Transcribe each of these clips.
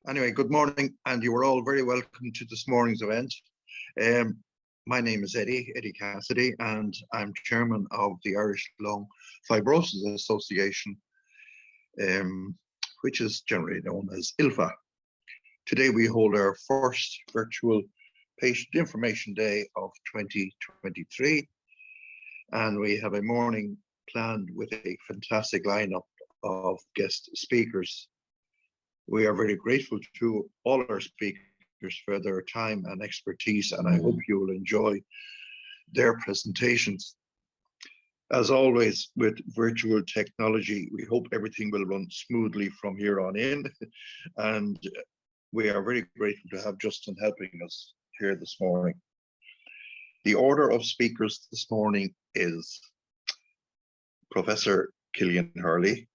Anyway, good morning, and you are all very welcome to this morning's event. My name is Eddie Cassidy, and I'm chairman of the Irish Lung Fibrosis Association, which is generally known as ILFA. Today we hold our first virtual Patient Information Day of 2023, and we have a morning planned with a fantastic lineup of guest speakers. We are very grateful to all our speakers for their time and expertise, and I hope you will enjoy their presentations. As always, with virtual technology, we hope everything will run smoothly from here on in, and we are very grateful to have Justin helping us here this morning. The order of speakers this morning is Professor Killian Hurley,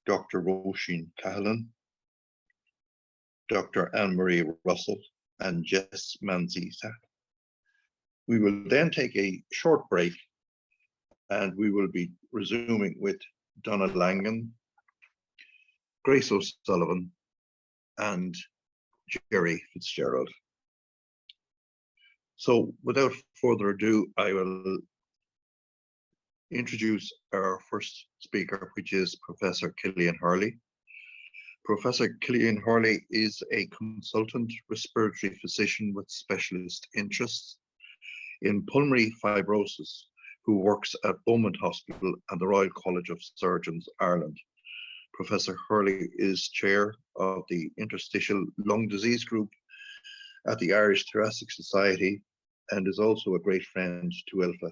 Dr. Roisin Cahalan, Dr. Anne-Marie Russell, and Jess Mandizha. We will then take a short break, and we will be resuming with Donna Langan, Grace O'Sullivan, and Jerry Fitzgerald. So without further ado, I will introduce our first speaker, which is Professor Killian Hurley. Professor Killian Hurley is a consultant respiratory physician with specialist interests in pulmonary fibrosis, who works at Beaumont Hospital and the Royal College of Surgeons, Ireland. Professor Hurley is chair of the Interstitial Lung Disease Group at the Irish Thoracic Society and is also a great friend to ILFA.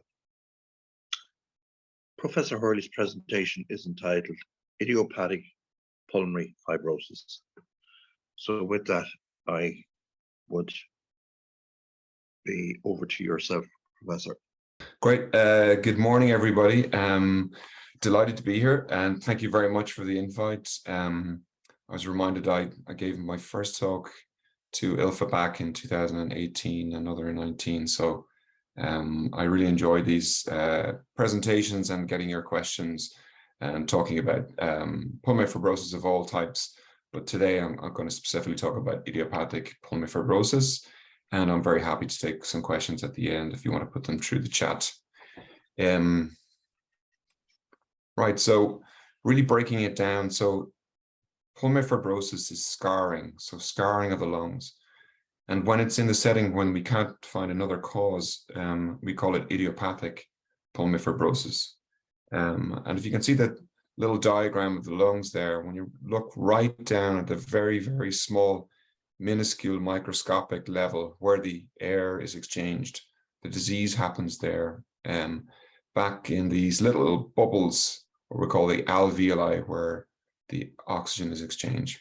Professor Hurley's presentation is entitled Idiopathic Pulmonary Fibrosis. So with that, I would be over to yourself, Professor. Great. Good morning, everybody. Delighted to be here, and thank you very much for the invite. I was reminded I gave my first talk to ILFA back in 2018, another in 19. So I really enjoy these presentations and getting your questions and talking about pulmonary fibrosis of all types. But today I'm going to specifically talk about idiopathic pulmonary fibrosis, and I'm very happy to take some questions at the end if you want to put them through the chat. Right, so really breaking it down. So pulmonary fibrosis is scarring, so scarring of the lungs. And when it's in the setting when we can't find another cause, we call it idiopathic pulmonary fibrosis. And if you can see that little diagram of the lungs there, when you look right down at the very, very small, minuscule microscopic level where the air is exchanged, the disease happens there. Back in these little bubbles, what we call the alveoli, where the oxygen is exchanged.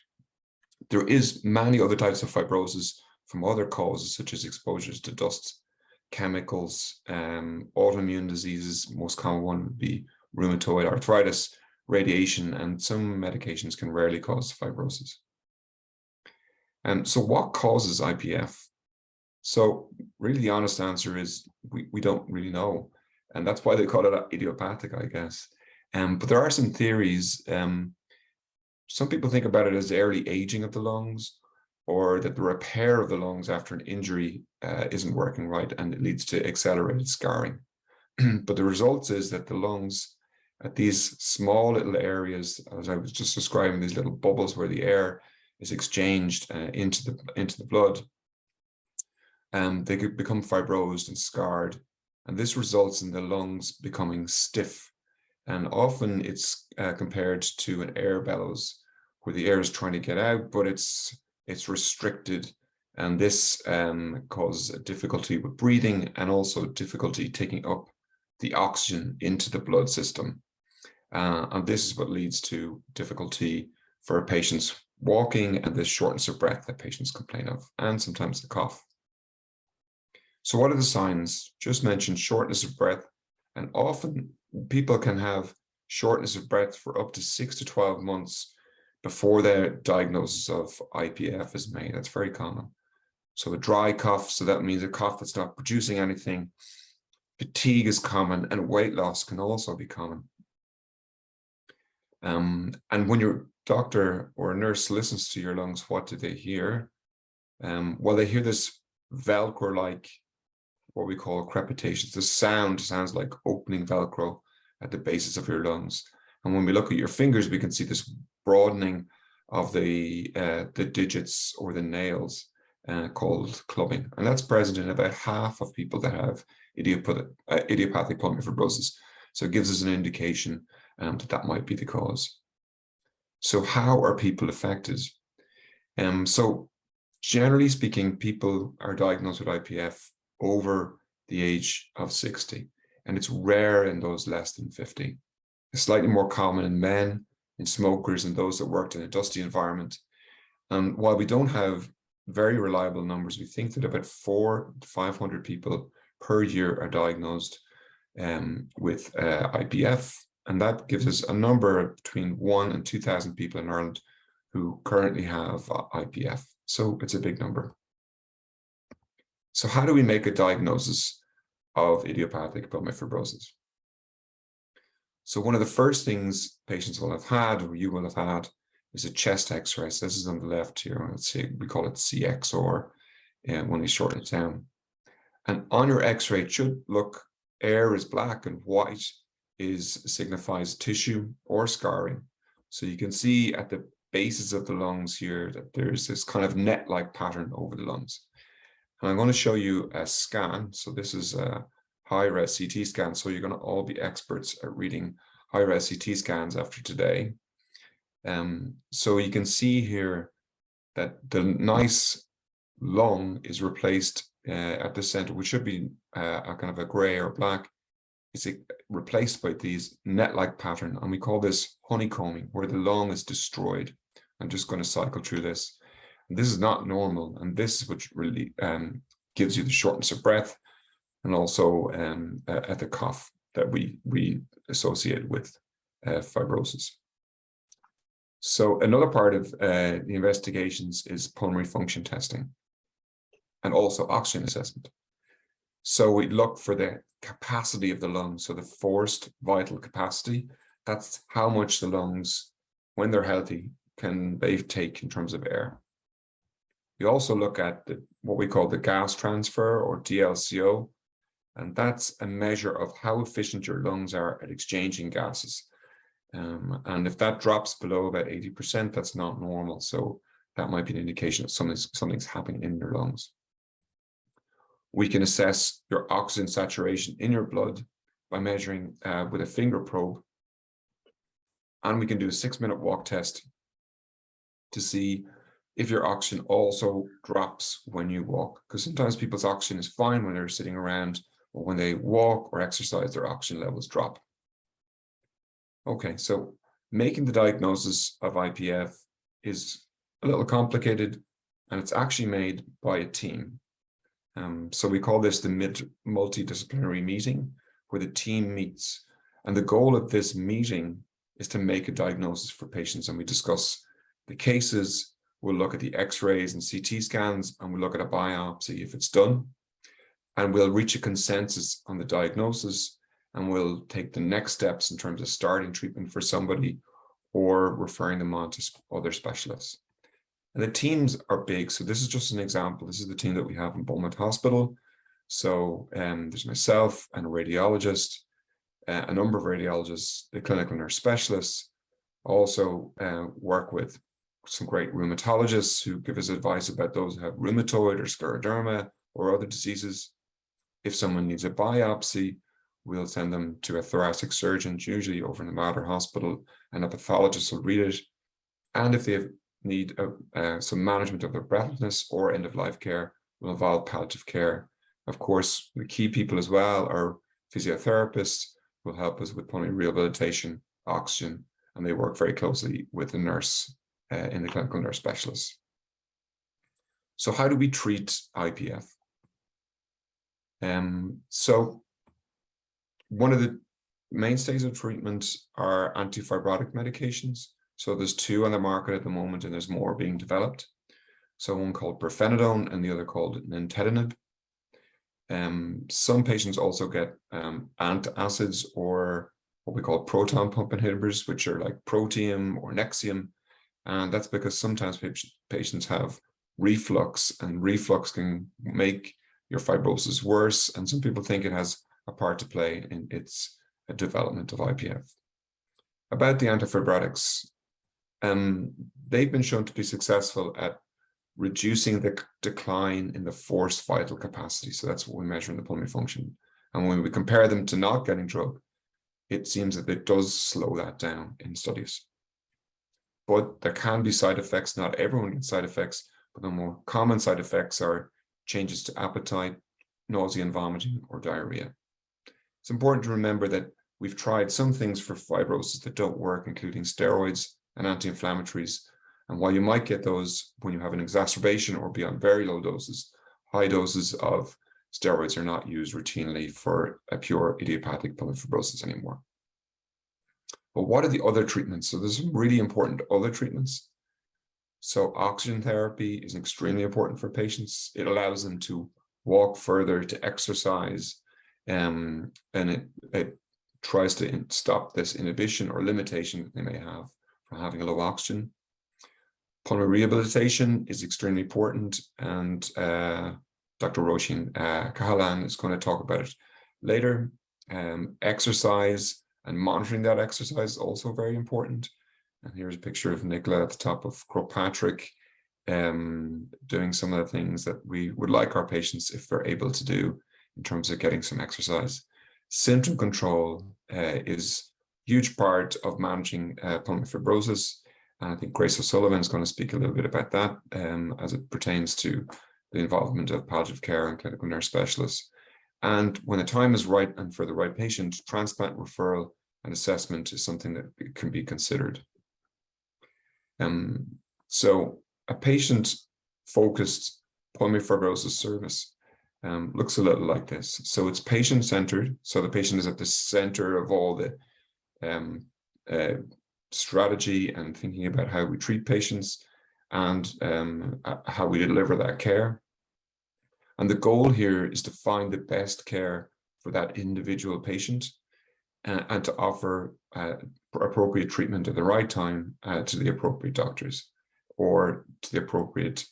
There is many other types of fibrosis from other causes, such as exposures to dust, chemicals, autoimmune diseases. Most common one would be rheumatoid arthritis, radiation, and some medications can rarely cause fibrosis. So what causes IPF? So really the honest answer is we don't really know. And that's why they call it idiopathic, I guess. But there are some theories. Some people think about it as early aging of the lungs, or that the repair of the lungs after an injury isn't working right, and it leads to accelerated scarring. But the result is that the lungs at these small little areas, as I was just describing, these little bubbles where the air is exchanged into the blood, they could become fibrosed and scarred. And this results in the lungs becoming stiff. And often it's compared to an air bellows, where the air is trying to get out, but it's restricted. And this causes a difficulty with breathing and also difficulty taking up the oxygen into the blood system. And this is what leads to difficulty for patients walking and the shortness of breath that patients complain of, and sometimes the cough. So what are the signs? Just mentioned shortness of breath, and often people can have shortness of breath for up to 6 to 12 months before their diagnosis of IPF is made. That's very common. So a dry cough, so that means a cough that's not producing anything. Fatigue is common, and weight loss can also be common. And when you're doctor or a nurse listens to your lungs, what do they hear? Well, they hear this Velcro-like, what we call crepitations. The sound sounds like opening Velcro at the bases of your lungs. And when we look at your fingers, we can see this broadening of the digits or the nails called clubbing. And that's present in about half of people that have idiopathic pulmonary fibrosis. So it gives us an indication that might be the cause. So how are people affected? So generally speaking, people are diagnosed with IPF over the age of 60, and it's rare in those less than 50. It's slightly more common in men, in smokers, and those that worked in a dusty environment. And while we don't have very reliable numbers, we think that about 400 to 500 people per year are diagnosed with IPF, and that gives us a number between 1,000 and 2,000 people in Ireland who currently have IPF. So it's a big number. So how do we make a diagnosis of idiopathic pulmonary fibrosis? So one of the first things patients will have had, or you will have had, is a chest X-ray. So this is on the left here. Let's see, we call it CXR when we shorten it down. And on your X-ray, it should look, air is black and white signifies tissue or scarring. So you can see at the bases of the lungs here that there's this kind of net-like pattern over the lungs. And I'm going to show you a scan. So this is a high-res CT scan. So you're going to all be experts at reading high-res CT scans after today. So you can see here that the nice lung is replaced at the center, which should be a kind of a gray or black. It's replaced by these net-like pattern, and we call this honeycombing, where the lung is destroyed. I'm just going to cycle through this. And this is not normal, and this is what really gives you the shortness of breath, and also at the cough that we associate with fibrosis. So another part of the investigations is pulmonary function testing and also oxygen assessment. So we look for the capacity of the lungs, so the forced vital capacity. That's how much the lungs, when they're healthy, can they take in terms of air. We also look at what we call the gas transfer, or DLCO, and that's a measure of how efficient your lungs are at exchanging gases. And if that drops below about 80%, that's not normal. So that might be an indication that something's happening in your lungs. We can assess your oxygen saturation in your blood by measuring with a finger probe. And we can do a 6-minute walk test to see if your oxygen also drops when you walk. Because sometimes people's oxygen is fine when they're sitting around, but when they walk or exercise, their oxygen levels drop. Okay, so making the diagnosis of IPF is a little complicated, and it's actually made by a team. So we call this the multidisciplinary meeting, where the team meets. And the goal of this meeting is to make a diagnosis for patients, and we discuss the cases. We'll look at the X-rays and CT scans, and we'll look at a biopsy if it's done. And we'll reach a consensus on the diagnosis, and we'll take the next steps in terms of starting treatment for somebody or referring them on to other specialists. And the teams are big. So this is just an example. This is the team that we have in Beaumont Hospital. So there's myself and a radiologist, a number of radiologists, the clinical nurse specialists, also work with some great rheumatologists who give us advice about those who have rheumatoid or scleroderma or other diseases. If someone needs a biopsy, we'll send them to a thoracic surgeon, usually over in the Mater Hospital, and a pathologist will read it. And if they need some management of their breathlessness or end-of-life care, will involve palliative care. Of course, the key people as well are physiotherapists, who will help us with pulmonary rehabilitation, oxygen, and they work very closely with the nurse in the clinical nurse specialists. So how do we treat IPF? So one of the mainstays of treatment are antifibrotic medications. So there's 2 on the market at the moment, and there's more being developed. So one called pirfenidone and the other called nintedanib. Some patients also get antacids, or what we call proton pump inhibitors, which are like protium or nexium. And that's because sometimes patients have reflux, and reflux can make your fibrosis worse. And some people think it has a part to play in its development of IPF. About the antifibrotics, they've been shown to be successful at reducing the decline in the forced vital capacity. So that's what we measure in the pulmonary function. And when we compare them to not getting drug, it seems that it does slow that down in studies. But there can be side effects. Not everyone gets side effects, but the more common side effects are changes to appetite, nausea and vomiting, or diarrhea. It's important to remember that we've tried some things for fibrosis that don't work, including steroids and anti-inflammatories. And while you might get those when you have an exacerbation or be on very low doses, high doses of steroids are not used routinely for a pure idiopathic pulmonary fibrosis anymore. But what are the other treatments? So there's some really important other treatments. So oxygen therapy is extremely important for patients. It allows them to walk further, to exercise, and it tries to stop this inhibition or limitation that they may have from having a low oxygen. Pulmonary rehabilitation is extremely important, and Dr. Roisin Cahalan is going to talk about it later. Exercise and monitoring that exercise is also very important. And here's a picture of Nicola at the top of Kirkpatrick doing some of the things that we would like our patients, if they're able to do, in terms of getting some exercise. Symptom control is a huge part of managing pulmonary fibrosis. And I think Grace O'Sullivan is going to speak a little bit about that as it pertains to the involvement of palliative care and clinical nurse specialists. And when the time is right and for the right patient, transplant referral and assessment is something that can be considered. So a patient-focused pulmonary fibrosis service looks a little like this. So it's patient-centered. So the patient is at the center of all the strategy and thinking about how we treat patients and how we deliver that care. And the goal here is to find the best care for that individual patient and to offer appropriate treatment at the right time to the appropriate doctors or to the appropriate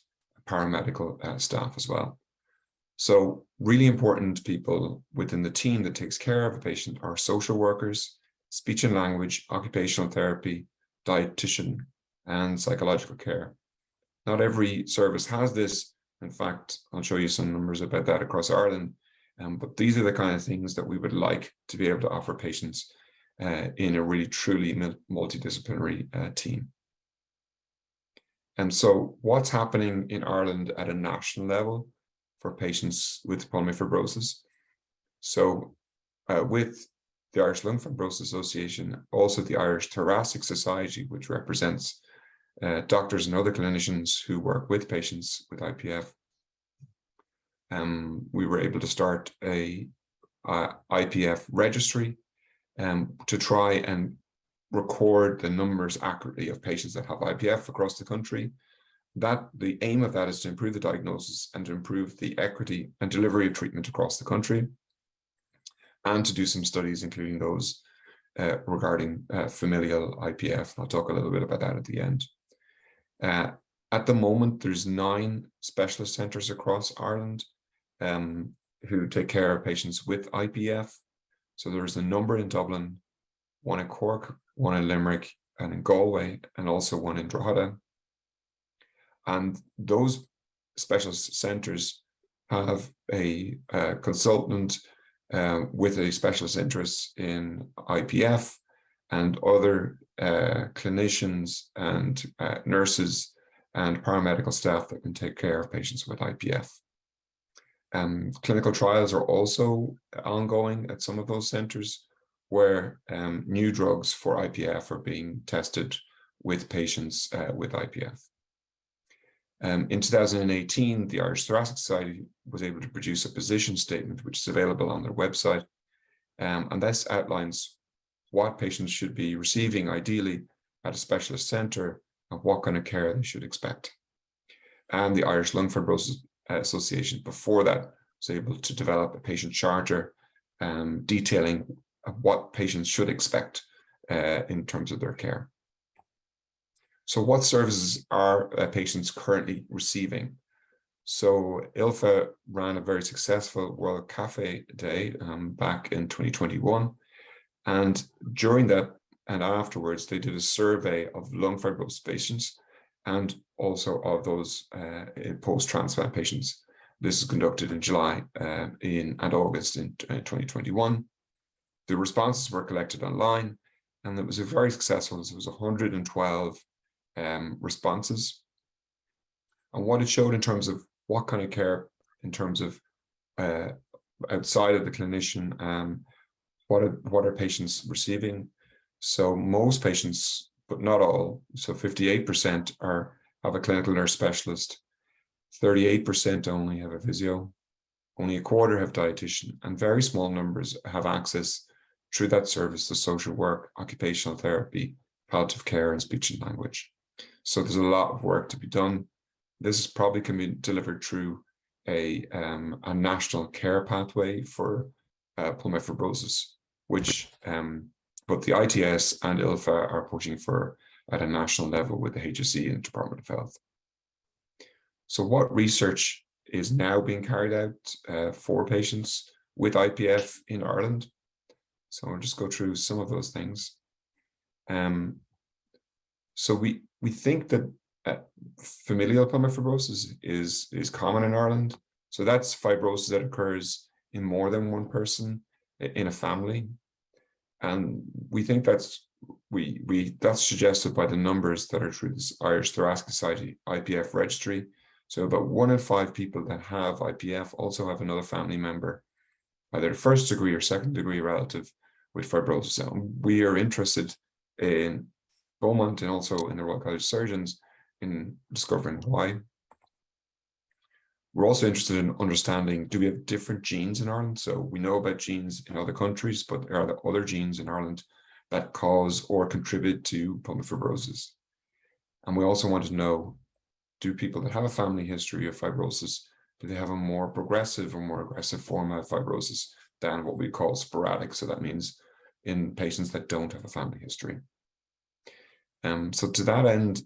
paramedical staff as well. So really important people within the team that takes care of a patient are social workers, speech and language, occupational therapy, dietitian, and psychological care. Not every service has this. In fact, I'll show you some numbers about that across Ireland. But these are the kind of things that we would like to be able to offer patients in a really truly multidisciplinary team. And so what's happening in Ireland at a national level for patients with pulmonary fibrosis? So with the Irish Lung Fibrosis Association, also the Irish Thoracic Society, which represents doctors and other clinicians who work with patients with IPF. We were able to start a IPF registry to try and record the numbers accurately of patients that have IPF across the country. The aim of that is to improve the diagnosis and to improve the equity and delivery of treatment across the country, and to do some studies, including those regarding familial IPF. I'll talk a little bit about that at the end. At the moment, there's 9 specialist centres across Ireland who take care of patients with IPF. So there's a number in Dublin, 1 in Cork, 1 in Limerick, and in Galway, and also 1 in Drogheda. And those specialist centres have a consultant with a specialist interest in IPF and other clinicians and nurses and paramedical staff that can take care of patients with IPF. Clinical trials are also ongoing at some of those centres where new drugs for IPF are being tested with patients with IPF. In 2018, the Irish Thoracic Society was able to produce a position statement, which is available on their website. And this outlines what patients should be receiving ideally at a specialist centre and what kind of care they should expect. And the Irish Lung Fibrosis Association, before that, was able to develop a patient charter detailing what patients should expect in terms of their care. So what services are patients currently receiving? So ILFA ran a very successful World Cafe Day back in 2021. And during that and afterwards, they did a survey of lung fibrosis patients and also of those post-transplant patients. This is conducted in July and August in 2021. The responses were collected online, and it was a very successful. It was 112 responses. And what it showed in terms of what kind of care, in terms of outside of the clinician, what are patients receiving? So most patients, but not all, so 58% have a clinical nurse specialist, 38% only have a physio, only a quarter have dietitian, and very small numbers have access through that service to social work, occupational therapy, palliative care, and speech and language. So there's a lot of work to be done. This is probably can be delivered through a national care pathway for pulmonary fibrosis, which both the ITS and ILFA are pushing for at a national level with the HSE and Department of Health. So what research is now being carried out for patients with IPF in Ireland? So I'll just go through some of those things. So we think that familial pulmonary fibrosis is common in Ireland. So that's fibrosis that occurs in more than one person in a family. And we think that's suggested by the numbers that are through this Irish Thoracic Society IPF registry. So about 1 in 5 people that have IPF also have another family member, either first degree or second degree relative with fibrosis. And we are interested in Beaumont and also in the Royal College of Surgeons in discovering why. We're also interested in understanding, do we have different genes in Ireland? So we know about genes in other countries, but are there other genes in Ireland that cause or contribute to pulmonary fibrosis? And we also want to know, do people that have a family history of fibrosis, do they have a more progressive or more aggressive form of fibrosis than what we call sporadic? So that means in patients that don't have a family history. So to that end,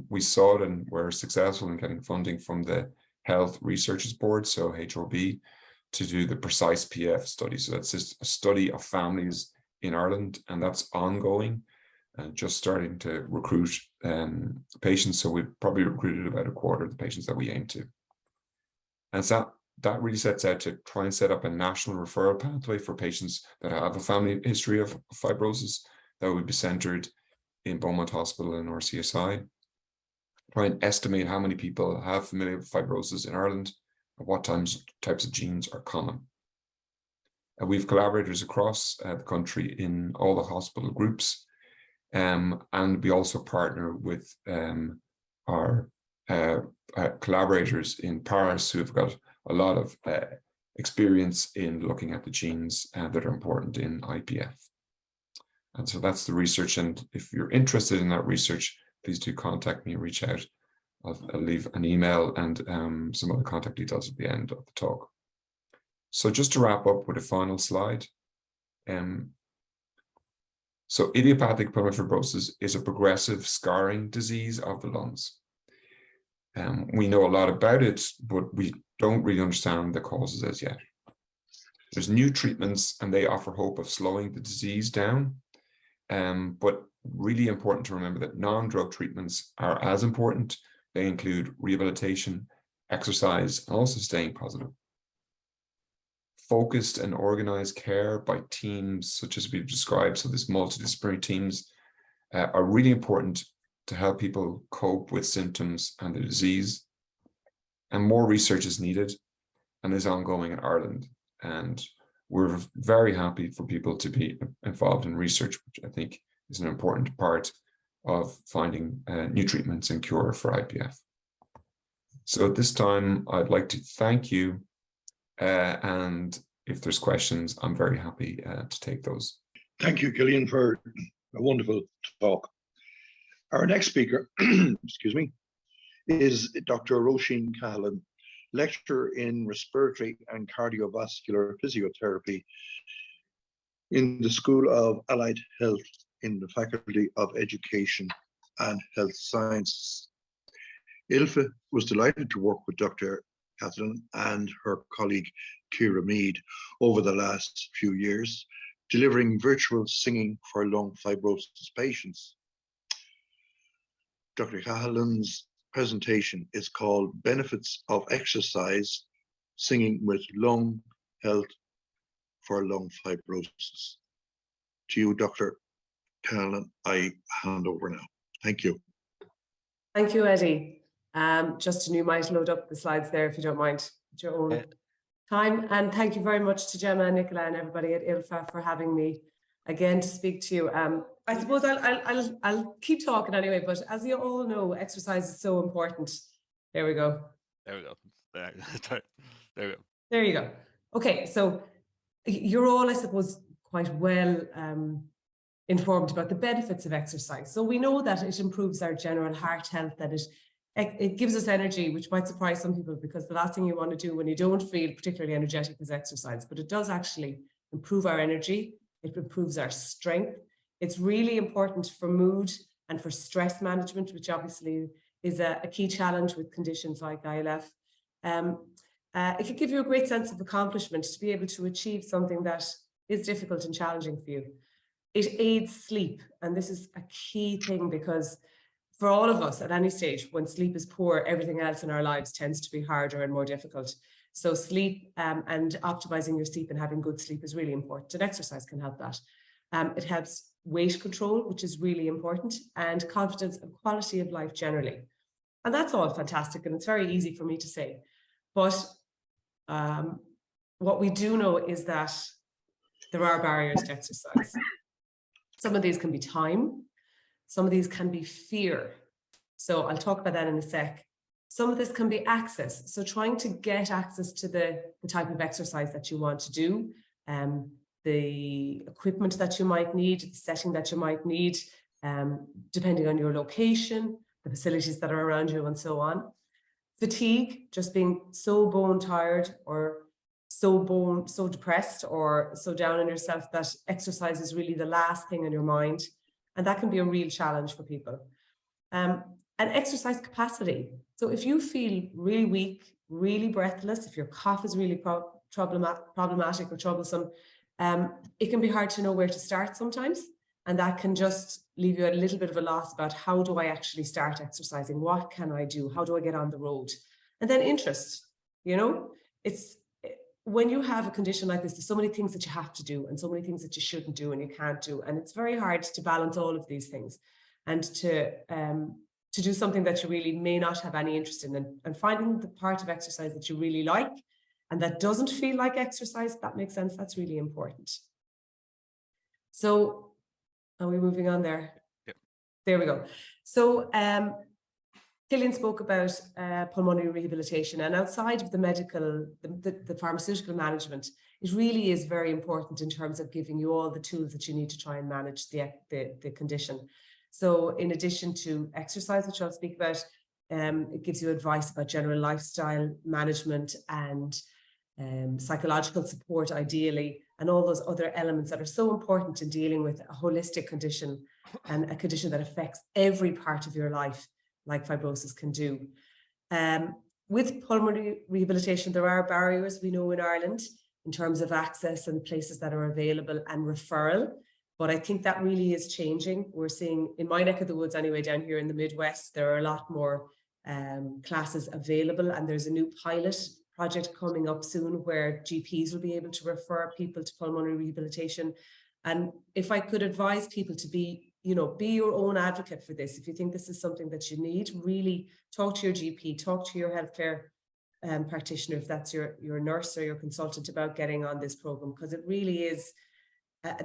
we saw it and were successful in getting funding from the Health Researchers Board, so HRB, to do the Precise PF study. So that's just a study of families in Ireland, and that's ongoing, just starting to recruit patients. So we've probably recruited about a quarter of the patients that we aim to. And so that really sets out to try and set up a national referral pathway for patients that have a family history of fibrosis that would be centered in Beaumont Hospital and RCSI. Try and estimate how many people have familial fibrosis in Ireland and what types of genes are common. And we have collaborators across the country in all the hospital groups, and we also partner with our collaborators in Paris who have got a lot of experience in looking at the genes that are important in IPF. And so that's the research. And if you're interested in that research, please do contact me and reach out. I'll leave an email and some other contact details at the end of the talk. So just to wrap up with a final slide. So idiopathic pulmonary fibrosis is a progressive scarring disease of the lungs. We know a lot about it, but we don't really understand the causes as yet. There's new treatments and they offer hope of slowing the disease down. But really important to remember that non-drug treatments are as important. They include rehabilitation, exercise, and also staying positive. Focused and organized care by teams, such as we've described, so this multidisciplinary teams, are really important to help people cope with symptoms and the disease. And more research is needed and is ongoing in Ireland. And we're very happy for people to be involved in research, which I think is an important part of finding new treatments and cure for IPF. So at this time, I'd like to thank you. And if there's questions, I'm very happy to take those. Thank you, Killian, for a wonderful talk. Our next speaker, excuse me, is Dr. Roisin Cahalan, lecturer in Respiratory and Cardiovascular Physiotherapy in the School of Allied Health in the Faculty of Education and Health Sciences. ILFA was delighted to work with Dr. Cahalan and her colleague Ciara Mead over the last few years, delivering virtual singing for lung fibrosis patients. Dr. Cahalan's presentation is called Benefits of Exercise, Singing with Lung Health for Lung Fibrosis. To you, Dr. Cahalan, I hand over now. Thank you. Thank you, Eddie. Justin, you might load up the slides there if you don't mind at your own time. And thank you very much to Gemma and Nicola and everybody at ILFA for having me again to speak to you. I suppose I'll keep talking anyway, but as you all know, exercise is so important. There we go. There we go. There we go. There you go. Okay, so you're all, I suppose, quite well informed about the benefits of exercise. So we know that it improves our general heart health, that it gives us energy, which might surprise some people because the last thing you want to do when you don't feel particularly energetic is exercise, but it does actually improve our energy. It improves our strength. It's really important for mood and for stress management, which obviously is a key challenge with conditions like ILF. It can give you a great sense of accomplishment to be able to achieve something that is difficult and challenging for you. It aids sleep, and this is a key thing because for all of us at any stage, when sleep is poor, everything else in our lives tends to be harder and more difficult. So sleep and optimizing your sleep and having good sleep is really important, and exercise can help that. It helps weight control, which is really important, and confidence and quality of life generally. And that's all fantastic, and it's very easy for me to say. But what we do know is that there are barriers to exercise. Some of these can be time. Some of these can be fear. So I'll talk about that in a sec. Some of this can be access. So trying to get access to the type of exercise that you want to do, the equipment that you might need, the setting that you might need, depending on your location, the facilities that are around you, and so on. Fatigue, just being so bone tired or so depressed or so down on yourself that exercise is really the last thing on your mind. And that can be a real challenge for people. And exercise capacity. So if you feel really weak, really breathless, if your cough is really problematic or troublesome, it can be hard to know where to start sometimes. And that can just leave you a little bit of a loss about how do I actually start exercising? What can I do? How do I get on the road? And then interest, you know, it's when you have a condition like this, there's so many things that you have to do and so many things that you shouldn't do and you can't do. And it's very hard to balance all of these things and to do something that you really may not have any interest in, and finding the part of exercise that you really like and that doesn't feel like exercise, if that makes sense, that's really important. So are we moving on there? Yep. There we go. So Killian spoke about pulmonary rehabilitation, and outside of the medical, the pharmaceutical management, it really is very important in terms of giving you all the tools that you need to try and manage the condition. So in addition to exercise, which I'll speak about, it gives you advice about general lifestyle management and psychological support, ideally, and all those other elements that are so important in dealing with a holistic condition and a condition that affects every part of your life, like fibrosis can do. With pulmonary rehabilitation, there are barriers, we know, in Ireland in terms of access and places that are available and referral. But I think that really is changing. We're seeing, in my neck of the woods anyway, down here in the Midwest, there are a lot more classes available, and there's a new pilot project coming up soon where GPs will be able to refer people to pulmonary rehabilitation. And if I could advise people to be your own advocate for this, if you think this is something that you need, really talk to your GP, talk to your healthcare practitioner, if that's your nurse or your consultant, about getting on this program, because it really is,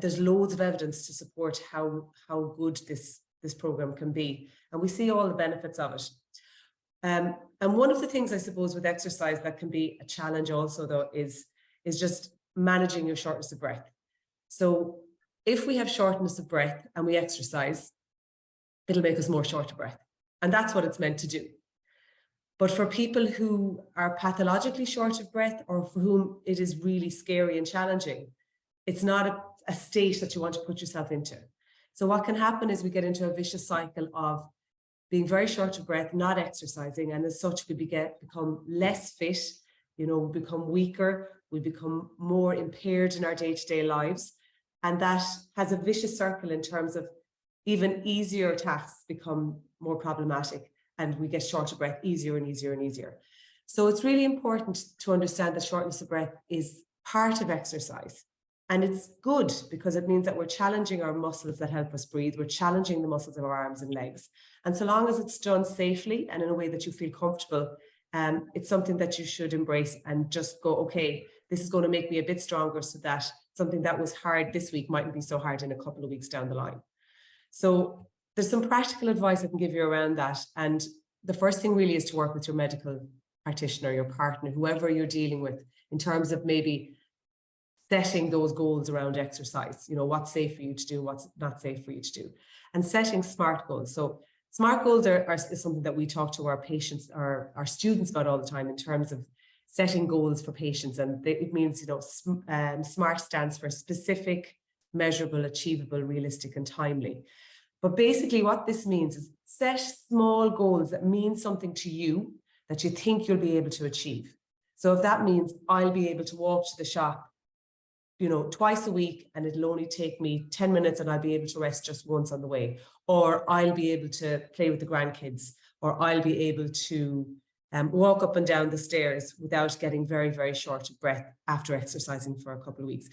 there's loads of evidence to support how good this program can be. And we see all the benefits of it. And one of the things, I suppose, with exercise that can be a challenge also, though, is just managing your shortness of breath. So if we have shortness of breath and we exercise, it'll make us more short of breath. And that's what it's meant to do. But for people who are pathologically short of breath, or for whom it is really scary and challenging, it's not a state that you want to put yourself into. So what can happen is we get into a vicious cycle of being very short of breath, not exercising, and as such we become less fit, you know, we become weaker, we become more impaired in our day-to-day lives. And that has a vicious circle in terms of even easier tasks become more problematic, and we get short of breath easier and easier and easier. So it's really important to understand that shortness of breath is part of exercise. And it's good because it means that we're challenging our muscles that help us breathe. We're challenging the muscles of our arms and legs. And so long as it's done safely and in a way that you feel comfortable, it's something that you should embrace and just go, okay, this is going to make me a bit stronger so that something that was hard this week mightn't be so hard in a couple of weeks down the line. So there's some practical advice I can give you around that. And the first thing really is to work with your medical practitioner, your partner, whoever you're dealing with, in terms of maybe setting those goals around exercise. You know, what's safe for you to do, what's not safe for you to do, and setting SMART goals. So SMART goals is something that we talk to our patients, our students about all the time in terms of setting goals for patients. And it means, you know, SMART stands for specific, measurable, achievable, realistic, and timely. But basically what this means is set small goals that mean something to you that you think you'll be able to achieve. So if that means I'll be able to walk to the shop, you know, twice a week, and it'll only take me 10 minutes and I'll be able to rest just once on the way, or I'll be able to play with the grandkids, or I'll be able to walk up and down the stairs without getting very, very short of breath after exercising for a couple of weeks.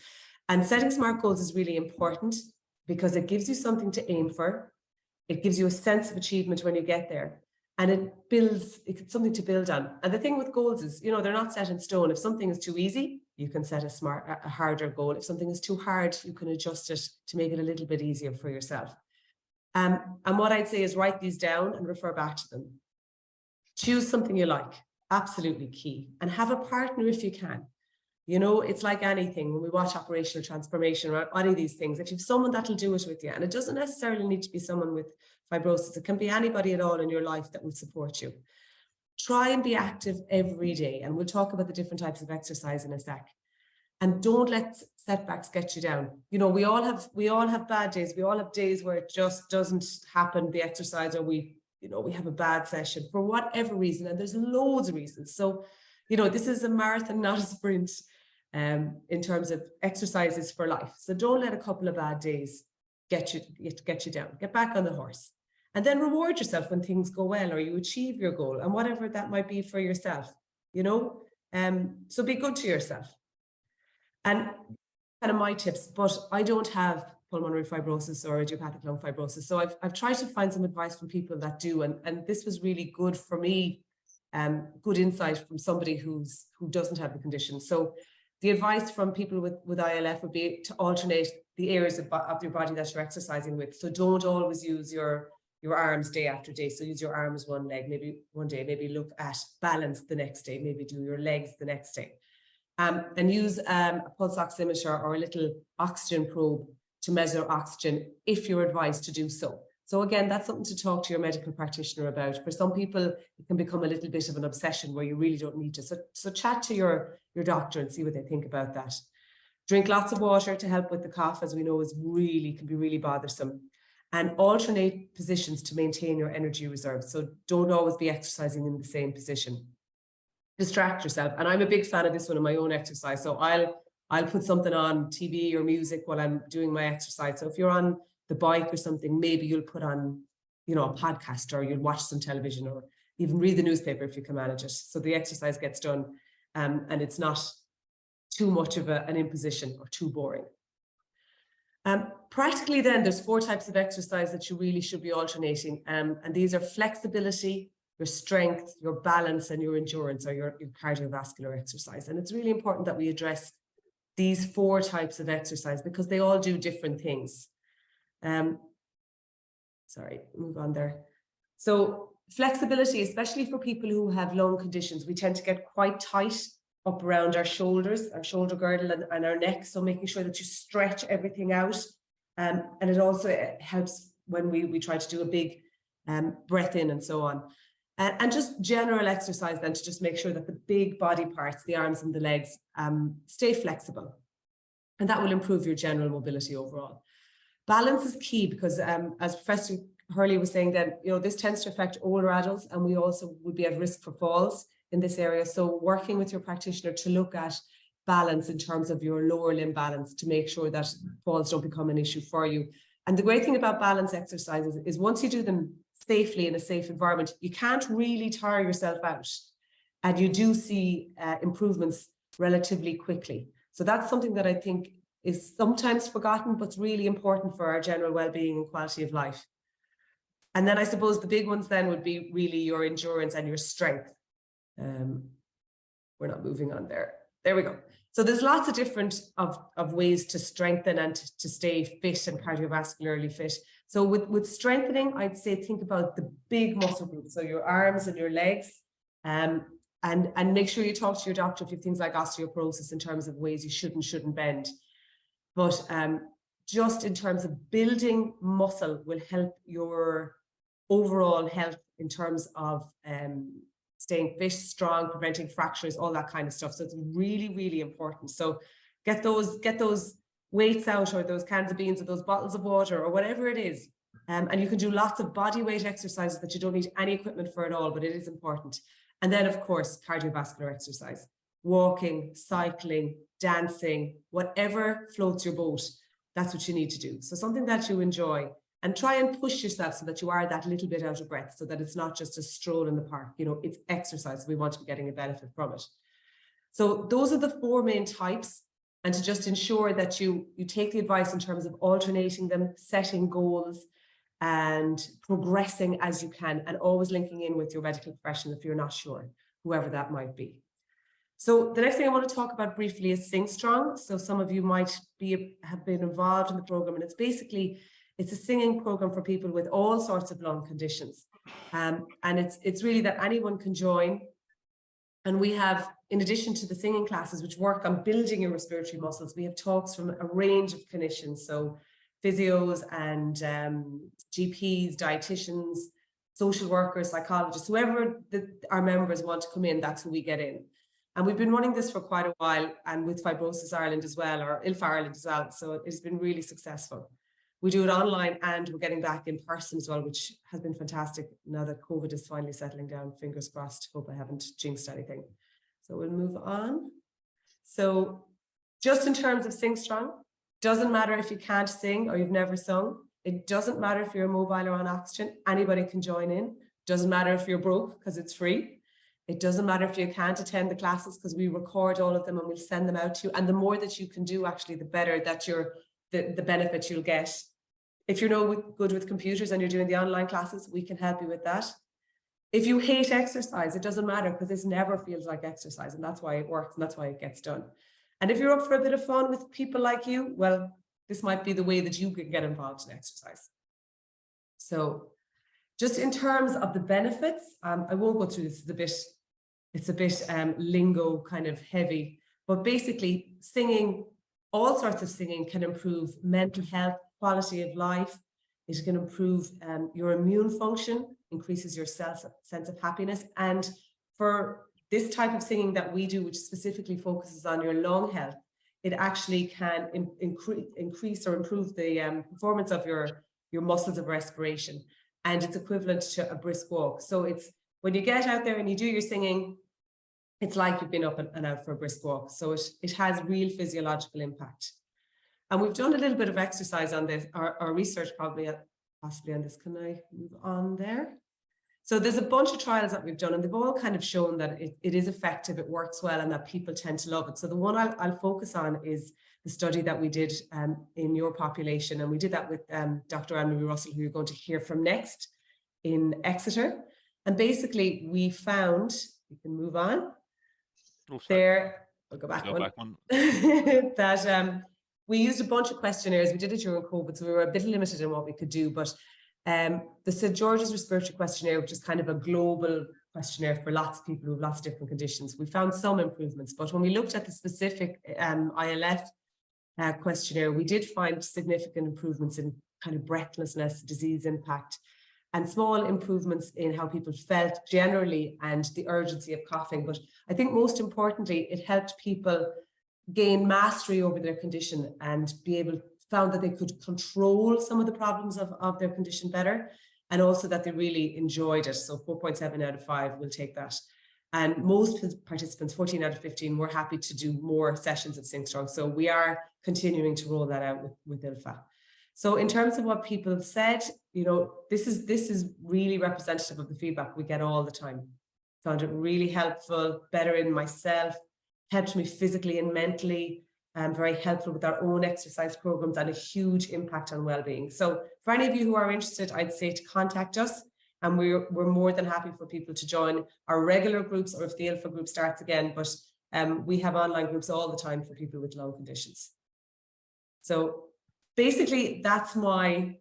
And setting SMART goals is really important because it gives you something to aim for. It gives you a sense of achievement when you get there. And it's something to build on. And the thing with goals is, you know, they're not set in stone. If something is too easy, you can set a harder goal. If something is too hard, you can adjust it to make it a little bit easier for yourself. And what I'd say is write these down and refer back to them. Choose something you like, absolutely key. And have a partner if you can. You know, it's like anything. When we watch Operational Transformation or any of these things, if you have someone that'll do it with you, and it doesn't necessarily need to be someone with fibrosis, it can be anybody at all in your life that will support you. Try and be active every day. And we'll talk about the different types of exercise in a sec. And don't let setbacks get you down. You know, we all have bad days. We all have days where it just doesn't happen, the exercise, or we have a bad session for whatever reason. And there's loads of reasons. So, you know, this is a marathon, not a sprint, in terms of exercises for life. So don't let a couple of bad days get you down. Get back on the horse. And then reward yourself when things go well or you achieve your goal, and whatever that might be for yourself, you know. So be good to yourself. And kind of my tips, but I don't have pulmonary fibrosis or idiopathic lung fibrosis. So I've tried to find some advice from people that do. And this was really good for me, good insight from somebody who doesn't have the condition. So the advice from people with ILF would be to alternate the areas of your body that you're exercising with. So don't always use your arms day after day. So use your arms one leg, maybe one day, maybe look at balance the next day, maybe do your legs the next day. And use a pulse oximeter or a little oxygen probe to measure oxygen if you're advised to do so. So again, that's something to talk to your medical practitioner about. For some people, it can become a little bit of an obsession where you really don't need to. So chat to your doctor and see what they think about that. Drink lots of water to help with the cough, as we know can be really bothersome. And alternate positions to maintain your energy reserve. So don't always be exercising in the same position. Distract yourself. And I'm a big fan of this one in my own exercise. So I'll put something on TV or music while I'm doing my exercise. So if you're on the bike or something, maybe you'll put on, you know, a podcast, or you'll watch some television, or even read the newspaper if you can manage it. So the exercise gets done, and it's not too much of an imposition or too boring. Practically then, there's 4 types of exercise that you really should be alternating. And these are flexibility, your strength, your balance, and your endurance, or your cardiovascular exercise. And it's really important that we address these 4 types of exercise because they all do different things. Sorry, move on there. So flexibility, especially for people who have lung conditions, we tend to get quite tight up around our shoulders, our shoulder girdle and our neck. So making sure that you stretch everything out. And it also helps when we try to do a big breath in and so on. And just general exercise then to just make sure that the big body parts, the arms and the legs, stay flexible. And that will improve your general mobility overall. Balance is key because as Hurley was saying that, you know, this tends to affect older adults, and we also would be at risk for falls in this area. So working with your practitioner to look at balance in terms of your lower limb balance to make sure that falls don't become an issue for you. And the great thing about balance exercises is once you do them safely in a safe environment, you can't really tire yourself out, and you do see improvements relatively quickly. So that's something that I think is sometimes forgotten, but it's really important for our general well-being and quality of life. And then I suppose the big ones then would be really your endurance and your strength. We're not moving on there. There we go. So there's lots of different of ways to strengthen and to stay fit and cardiovascularly fit. So with strengthening, I'd say think about the big muscle groups, so your arms and your legs, and make sure you talk to your doctor if you have things like osteoporosis in terms of ways you should and shouldn't bend. But just in terms of building muscle will help your overall health in terms of staying fit, strong, preventing fractures, all that kind of stuff. So it's really, really important. So get those weights out, or those cans of beans, or those bottles of water, or whatever it is. And you can do lots of body weight exercises that you don't need any equipment for at all, but it is important. And then, of course, cardiovascular exercise, walking, cycling, dancing, whatever floats your boat, that's what you need to do. So something that you enjoy, and try and push yourself so that you are that little bit out of breath, so that it's not just a stroll in the park. You know, it's exercise. We want to be getting a benefit from it. So those are the four main types. And to just ensure that you take the advice in terms of alternating them, setting goals, and progressing as you can, and always linking in with your medical professional if you're not sure, whoever that might be. So the next thing I want to talk about briefly is Sing Strong. So some of you might have been involved in the program, and it's a singing program for people with all sorts of lung conditions. And it's really that anyone can join. And we have, in addition to the singing classes, which work on building your respiratory muscles, we have talks from a range of clinicians. So physios and GPs, dietitians, social workers, psychologists, whoever our members want to come in, that's who we get in. And we've been running this for quite a while, and with Fibrosis Ireland as well, or ILFA Ireland as well. So it's been really successful. We do it online, and we're getting back in person as well, which has been fantastic now that COVID is finally settling down. Fingers crossed. Hope I haven't jinxed anything. So we'll move on. So just in terms of Sing Strong, doesn't matter if you can't sing or you've never sung. It doesn't matter if you're mobile or on oxygen. Anybody can join in. Doesn't matter if you're broke, because it's free. It doesn't matter if you can't attend the classes, because we record all of them and we'll send them out to you. And the more that you can do, actually, the better that the benefit you'll get. If you're no good with computers and you're doing the online classes, we can help you with that. If you hate exercise, it doesn't matter, because this never feels like exercise, and that's why it works, and that's why it gets done. And if you're up for a bit of fun with people like you, well, this might be the way that you can get involved in exercise. So just in terms of the benefits, I won't go through this. It's a bit lingo kind of heavy, but basically singing, all sorts of singing can improve mental health, quality of life. It can improve your immune function, increases your sense of happiness. And for this type of singing that we do, which specifically focuses on your lung health, it actually can increase or improve the performance of your muscles of respiration. And it's equivalent to a brisk walk. So it's when you get out there and you do your singing, it's like you've been up and out for a brisk walk. So it has real physiological impact. And we've done a little bit of exercise on this, our research possibly on this. Can I move on there? So there's a bunch of trials that we've done, and they've all kind of shown that it is effective, it works well, and that people tend to love it. So the one I'll focus on is the study that we did in your population. And we did that with Dr. Anne-Marie Russell, who you're going to hear from next in Exeter. And basically we found, you can move on. There, I'll go back one. That we used a bunch of questionnaires. We did it during COVID, so we were a bit limited in what we could do, but the St. George's Respiratory Questionnaire, which is kind of a global questionnaire for lots of people who have lots of different conditions, we found some improvements. But when we looked at the specific ILF questionnaire, we did find significant improvements in kind of breathlessness, disease impact, and small improvements in how people felt generally and the urgency of coughing. But I think most importantly, it helped people gain mastery over their condition and found that they could control some of the problems of their condition better. and also that they really enjoyed it. So 4.7 out of 5 will take that. And most participants, 14 out of 15, were happy to do more sessions of Sing Strong. So we are continuing to roll that out with ILFA. So in terms of what people have said, you know, this is really representative of the feedback we get all the time. Found it really helpful, better in myself, helped me physically and mentally, very helpful with our own exercise programs, and a huge impact on well-being. So for any of you who are interested, I'd say to contact us, and we're more than happy for people to join our regular groups, or if the ILFA group starts again, but we have online groups all the time for people with lung conditions. So basically that's my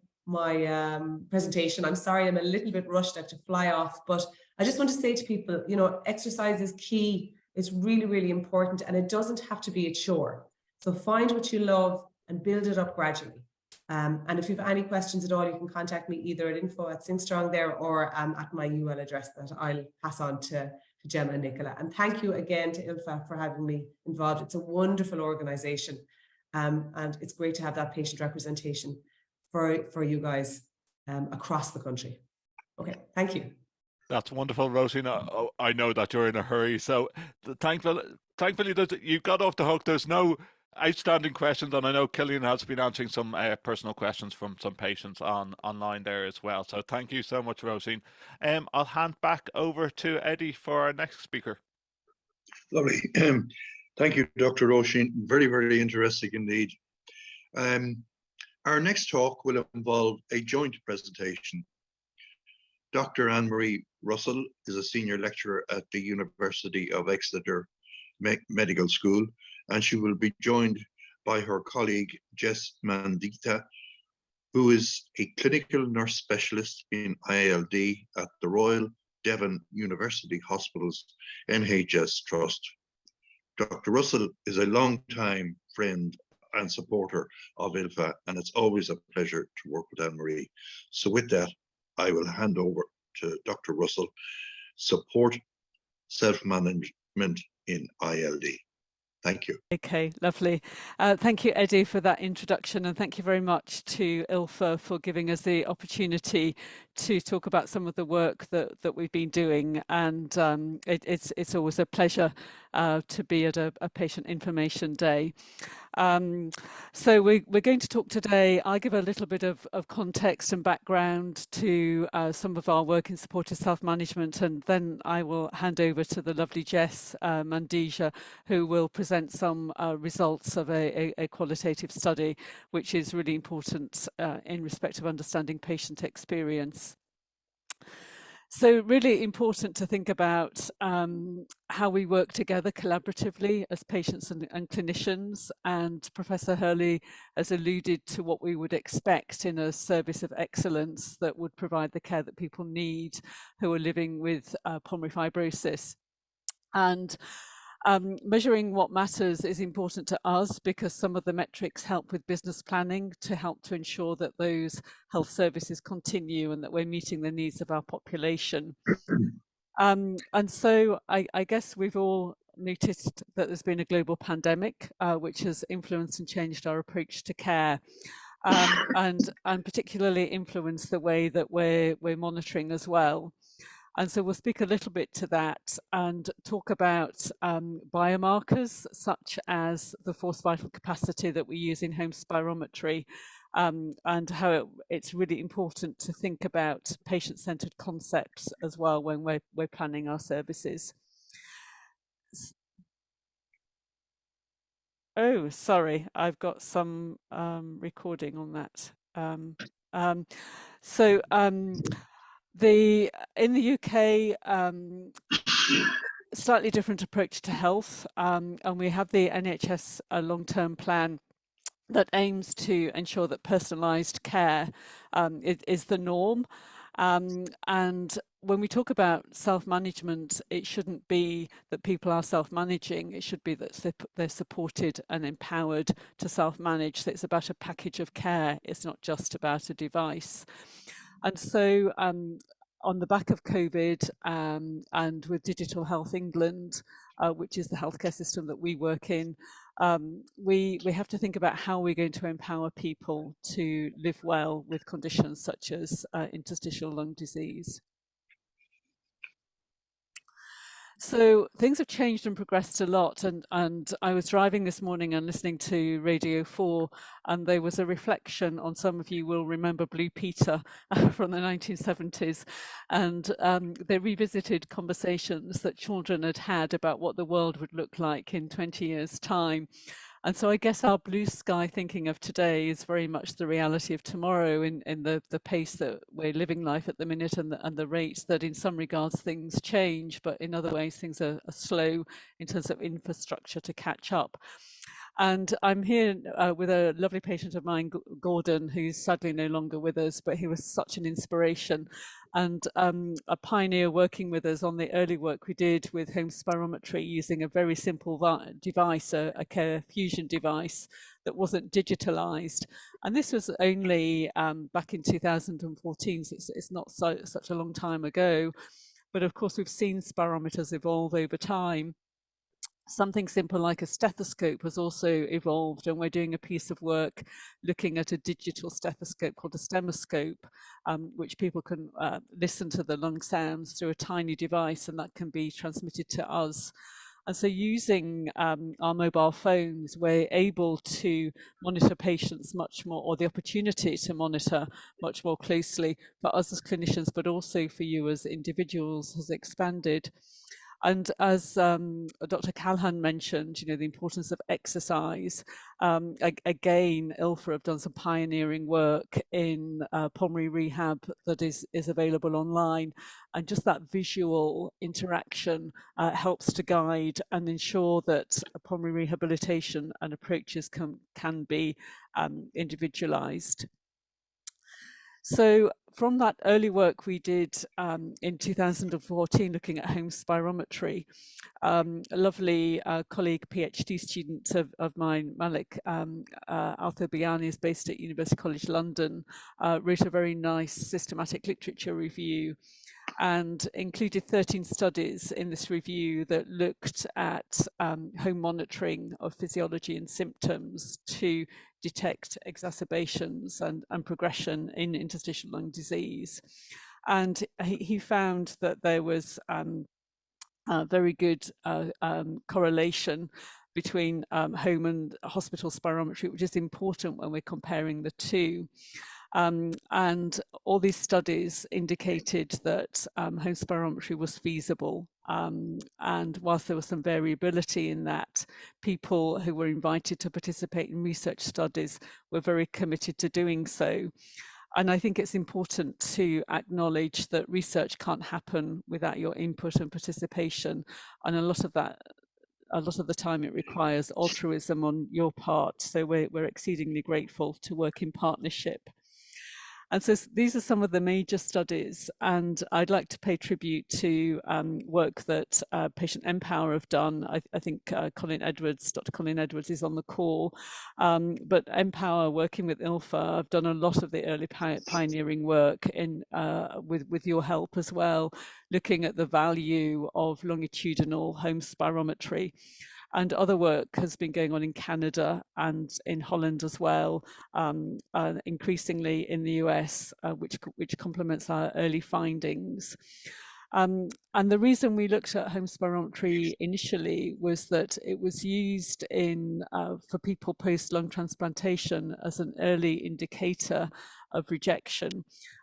presentation. I'm sorry, I'm a little bit rushed, I have to fly off, but I just want to say to people, you know, exercise is key. It's really, really important, and it doesn't have to be a chore. So find what you love and build it up gradually. And if you have any questions at all, you can contact me either at info@singstrong there, or at my UL address that I'll pass on to Gemma and Nicola. And thank you again to ILFA for having me involved. It's a wonderful organisation, and it's great to have that patient representation for you guys across the country. Okay, thank you. That's wonderful, Roisin. I know that you're in a hurry, so thankfully you got off the hook. There's no outstanding questions, and I know Killian has been answering some personal questions from some patients online there as well. So thank you so much, Roisin. I'll hand back over to Eddie for our next speaker. Lovely. Thank you, Dr. Roisin. Very, very interesting indeed. Our next talk will involve a joint presentation. Dr. Anne-Marie Russell is a senior lecturer at the University of Exeter Medical School, and she will be joined by her colleague Jess Mandizha, who is a clinical nurse specialist in ILD at the Royal Devon University Hospital's NHS Trust. Dr. Russell is a long-time friend and supporter of ILFA, and it's always a pleasure to work with Anne-Marie. So with that, I will hand over to Dr. Russell, Support Self-Management in ILD. Thank you. Okay, lovely. Thank you, Eddie, for that introduction, and thank you very much to ILFA for giving us the opportunity to talk about some of the work that we've been doing. And it's always a pleasure to be at a patient information day. So we're going to talk today. I'll give a little bit of context and background to some of our work in supportive self-management, and then I will hand over to the lovely Jess Mandizha, who will present some results of a qualitative study, which is really important in respect of understanding patient experience. So really important to think about how we work together collaboratively as patients and clinicians. And Professor Hurley has alluded to what we would expect in a service of excellence that would provide the care that people need who are living with pulmonary fibrosis. And measuring what matters is important to us because some of the metrics help with business planning to help to ensure that those health services continue and that we're meeting the needs of our population. And so I guess we've all noticed that there's been a global pandemic, which has influenced and changed our approach to care. And particularly influenced the way that we're monitoring as well. And so we'll speak a little bit to that and talk about biomarkers such as the forced vital capacity that we use in home spirometry, and how it's really important to think about patient-centered concepts as well when we're planning our services. Oh, sorry, I've got some recording on that. In the UK, slightly different approach to health, and we have the NHS long-term plan that aims to ensure that personalised care is the norm. And when we talk about self-management, it shouldn't be that people are self-managing. It should be that they're supported and empowered to self-manage. So it's about a package of care. It's not just about a device. And so on the back of COVID and with Digital Health England, which is the healthcare system that we work in, we have to think about how we're going to empower people to live well with conditions such as interstitial lung disease. So things have changed and progressed a lot, and I was driving this morning and listening to Radio 4, and there was a reflection on, some of you will remember Blue Peter from the 1970s, and they revisited conversations that children had had about what the world would look like in 20 years' time. And so I guess our blue sky thinking of today is very much the reality of tomorrow, in the pace that we're living life at the minute, and the rates that in some regards things change, but in other ways things are slow in terms of infrastructure to catch up. And I'm here with a lovely patient of mine, Gordon, who's sadly no longer with us, but he was such an inspiration and a pioneer working with us on the early work we did with home spirometry using a very simple device, a care fusion device that wasn't digitalized. And this was only back in 2014, so it's not such a long time ago. But of course, we've seen spirometers evolve over time. Something simple like a stethoscope has also evolved, and we're doing a piece of work looking at a digital stethoscope called a stethoscope, which people can listen to the lung sounds through a tiny device, and that can be transmitted to us. And so using our mobile phones, we're able to monitor patients much more, or the opportunity to monitor much more closely for us as clinicians, but also for you as individuals, has expanded. And as Dr. Cahalan mentioned, the importance of exercise. Again, ILFA have done some pioneering work in pulmonary rehab that is available online. And just that visual interaction helps to guide and ensure that pulmonary rehabilitation and approaches can be individualized. So from that early work we did in 2014, looking at home spirometry, a lovely colleague, PhD student of mine, Malik Al-Thurbiani, is based at University College London, wrote a very nice systematic literature review and included 13 studies in this review that looked at home monitoring of physiology and symptoms to detect exacerbations and progression in interstitial lung disease. And he found that there was very good correlation between home and hospital spirometry, which is important when we're comparing the two. And all these studies indicated that home spirometry was feasible. And whilst there was some variability in that, people who were invited to participate in research studies were very committed to doing so. And I think it's important to acknowledge that research can't happen without your input and participation. And a lot of the time it requires altruism on your part. So we're exceedingly grateful to work in partnership. And so these are some of the major studies, and I'd like to pay tribute to work that Patient Empower have done. I think Dr. Colin Edwards is on the call, but Empower, working with ILFA, have done a lot of the early pioneering work in with your help as well, looking at the value of longitudinal home spirometry. And other work has been going on in Canada and in Holland as well, increasingly in the US, which complements our early findings. And the reason we looked at home spirometry initially was that it was used for people post-lung transplantation as an early indicator of rejection.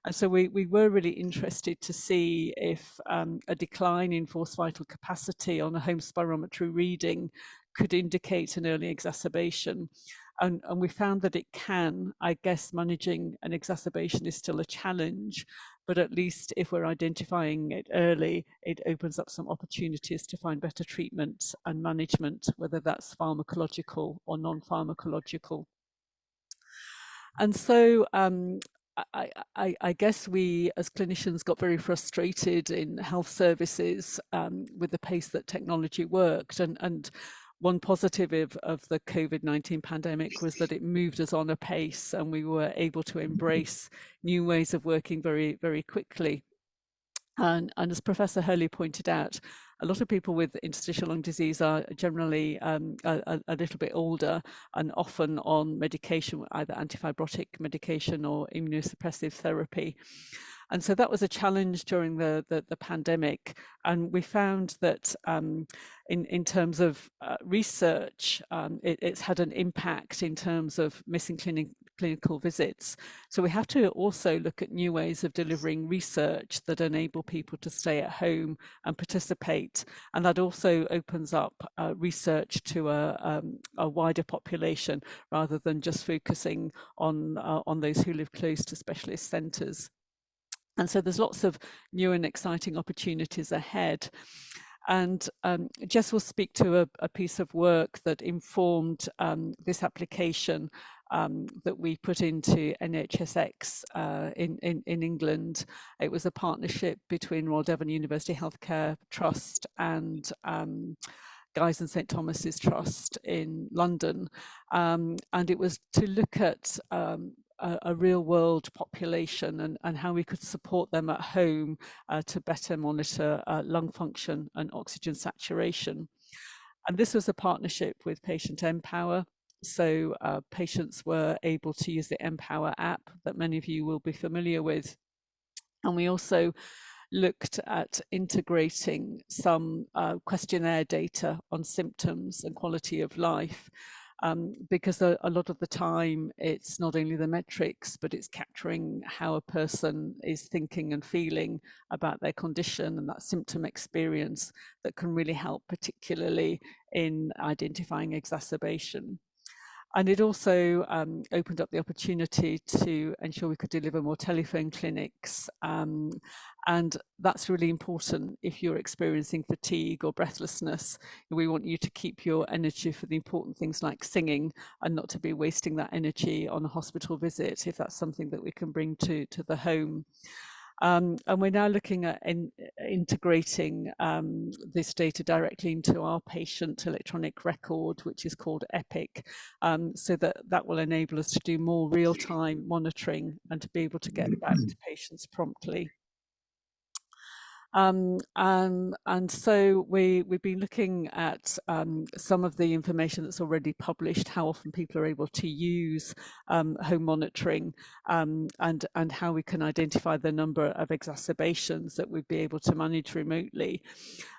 And so we were really interested to see if a decline in forced vital capacity on a home spirometry reading could indicate an early exacerbation. And we found that it can. I guess managing an exacerbation is still a challenge, but at least if we're identifying it early, it opens up some opportunities to find better treatment and management, whether that's pharmacological or non-pharmacological. And so I guess we as clinicians got very frustrated in health services with the pace that technology worked. And one positive of the COVID-19 pandemic was that it moved us on a pace, and we were able to embrace new ways of working very, very quickly. And as Professor Hurley pointed out, a lot of people with interstitial lung disease are generally a little bit older and often on medication, either antifibrotic medication or immunosuppressive therapy. And so that was a challenge during the pandemic. And we found that in terms of research, it's had an impact in terms of missing clinical visits. So we have to also look at new ways of delivering research that enable people to stay at home and participate. And that also opens up research to a wider population rather than just focusing on those who live close to specialist centres. And so there's lots of new and exciting opportunities ahead. And Jess will speak to a piece of work that informed this application that we put into NHSX in England. It was a partnership between Royal Devon University Healthcare Trust and Guy's and St Thomas's Trust in London. And it was to look at a real world population and how we could support them at home to better monitor lung function and oxygen saturation. And this was a partnership with Patient Empower. So patients were able to use the Empower app that many of you will be familiar with. And we also looked at integrating some questionnaire data on symptoms and quality of life. Because a lot of the time it's not only the metrics, but it's capturing how a person is thinking and feeling about their condition and that symptom experience that can really help, particularly in identifying exacerbation. And it also opened up the opportunity to ensure we could deliver more telephone clinics. And that's really important if you're experiencing fatigue or breathlessness. We want you to keep your energy for the important things like singing and not to be wasting that energy on a hospital visit if that's something that we can bring to the home. And we're now looking at integrating this data directly into our patient electronic record, which is called EPIC, so that will enable us to do more real-time monitoring and to be able to get back to patients promptly. And so we've been looking at some of the information that's already published, how often people are able to use home monitoring, and how we can identify the number of exacerbations that we'd be able to manage remotely.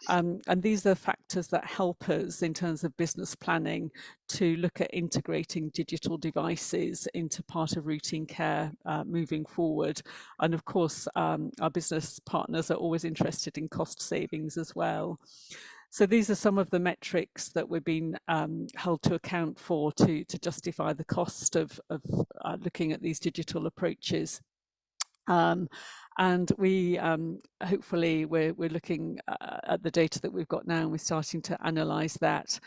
And these are factors that help us in terms of business planning to look at integrating digital devices into part of routine care moving forward. And of course, our business partners are always interested in cost savings as well. So these are some of the metrics that we've been held to account for to justify the cost of looking at these digital approaches. And we hopefully we're looking at the data that we've got now, and we're starting to analyse that.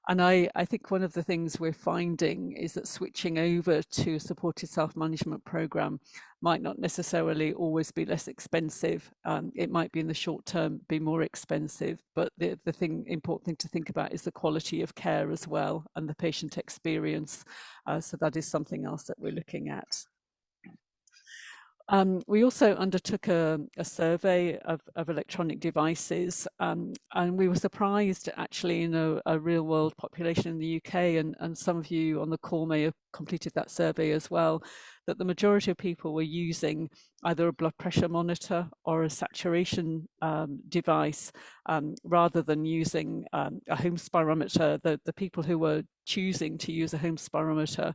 And I think one of the things we're finding is that switching over to a supported self-management program might not necessarily always be less expensive. It might be in the short term be more expensive, but the important thing to think about is the quality of care as well and the patient experience. So that is something else that we're looking at. We also undertook a survey of electronic devices, and we were surprised actually in a real world population in the UK, and some of you on the call may have completed that survey as well, that the majority of people were using either a blood pressure monitor or a saturation device rather than using a home spirometer. The people who were choosing to use a home spirometer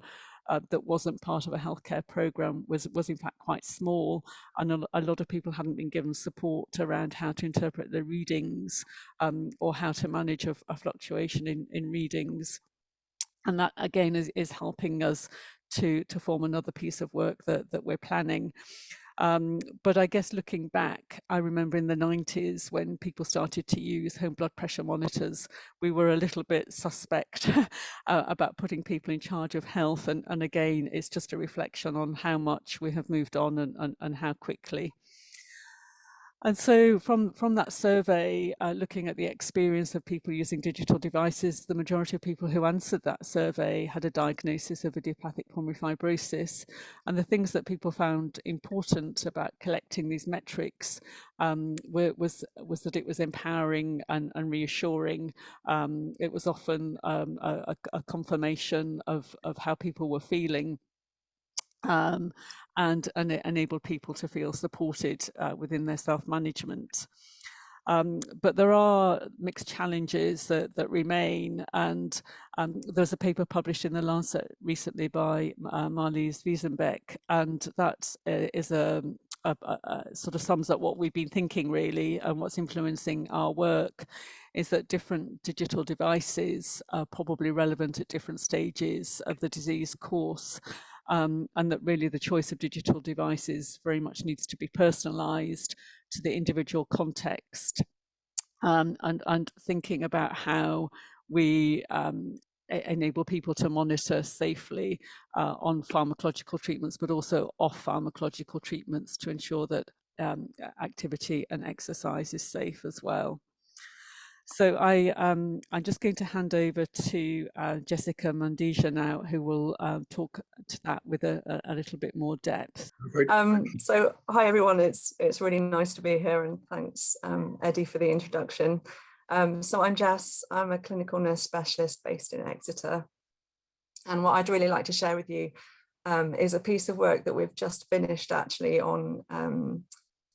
that wasn't part of a healthcare program was in fact quite small, and a lot of people hadn't been given support around how to interpret the readings or how to manage a fluctuation in readings. And that again is helping us to form another piece of work that we're planning. But I guess looking back, I remember in the 90s when people started to use home blood pressure monitors, we were a little bit suspect about putting people in charge of health. And again, it's just a reflection on how much we have moved on and how quickly. And so from that survey, looking at the experience of people using digital devices, the majority of people who answered that survey had a diagnosis of idiopathic pulmonary fibrosis. And the things that people found important about collecting these metrics was that it was empowering and reassuring. It was often a confirmation of how people were feeling. And it enabled people to feel supported within their self-management. But there are mixed challenges that remain, and there's a paper published in the Lancet recently by Marlies Wiesenbeck, and that is a sort of sums up what we've been thinking really, and what's influencing our work is that different digital devices are probably relevant at different stages of the disease course. And that really the choice of digital devices very much needs to be personalised to the individual context, and thinking about how we enable people to monitor safely on pharmacological treatments, but also off pharmacological treatments to ensure that activity and exercise is safe as well. So I'm just going to hand over to Jessica Mandizha now, who will talk to that with a little bit more depth. So hi everyone, it's really nice to be here, and thanks Eddie for the introduction. So I'm Jess, I'm a clinical nurse specialist based in Exeter, and what I'd really like to share with you is a piece of work that we've just finished actually on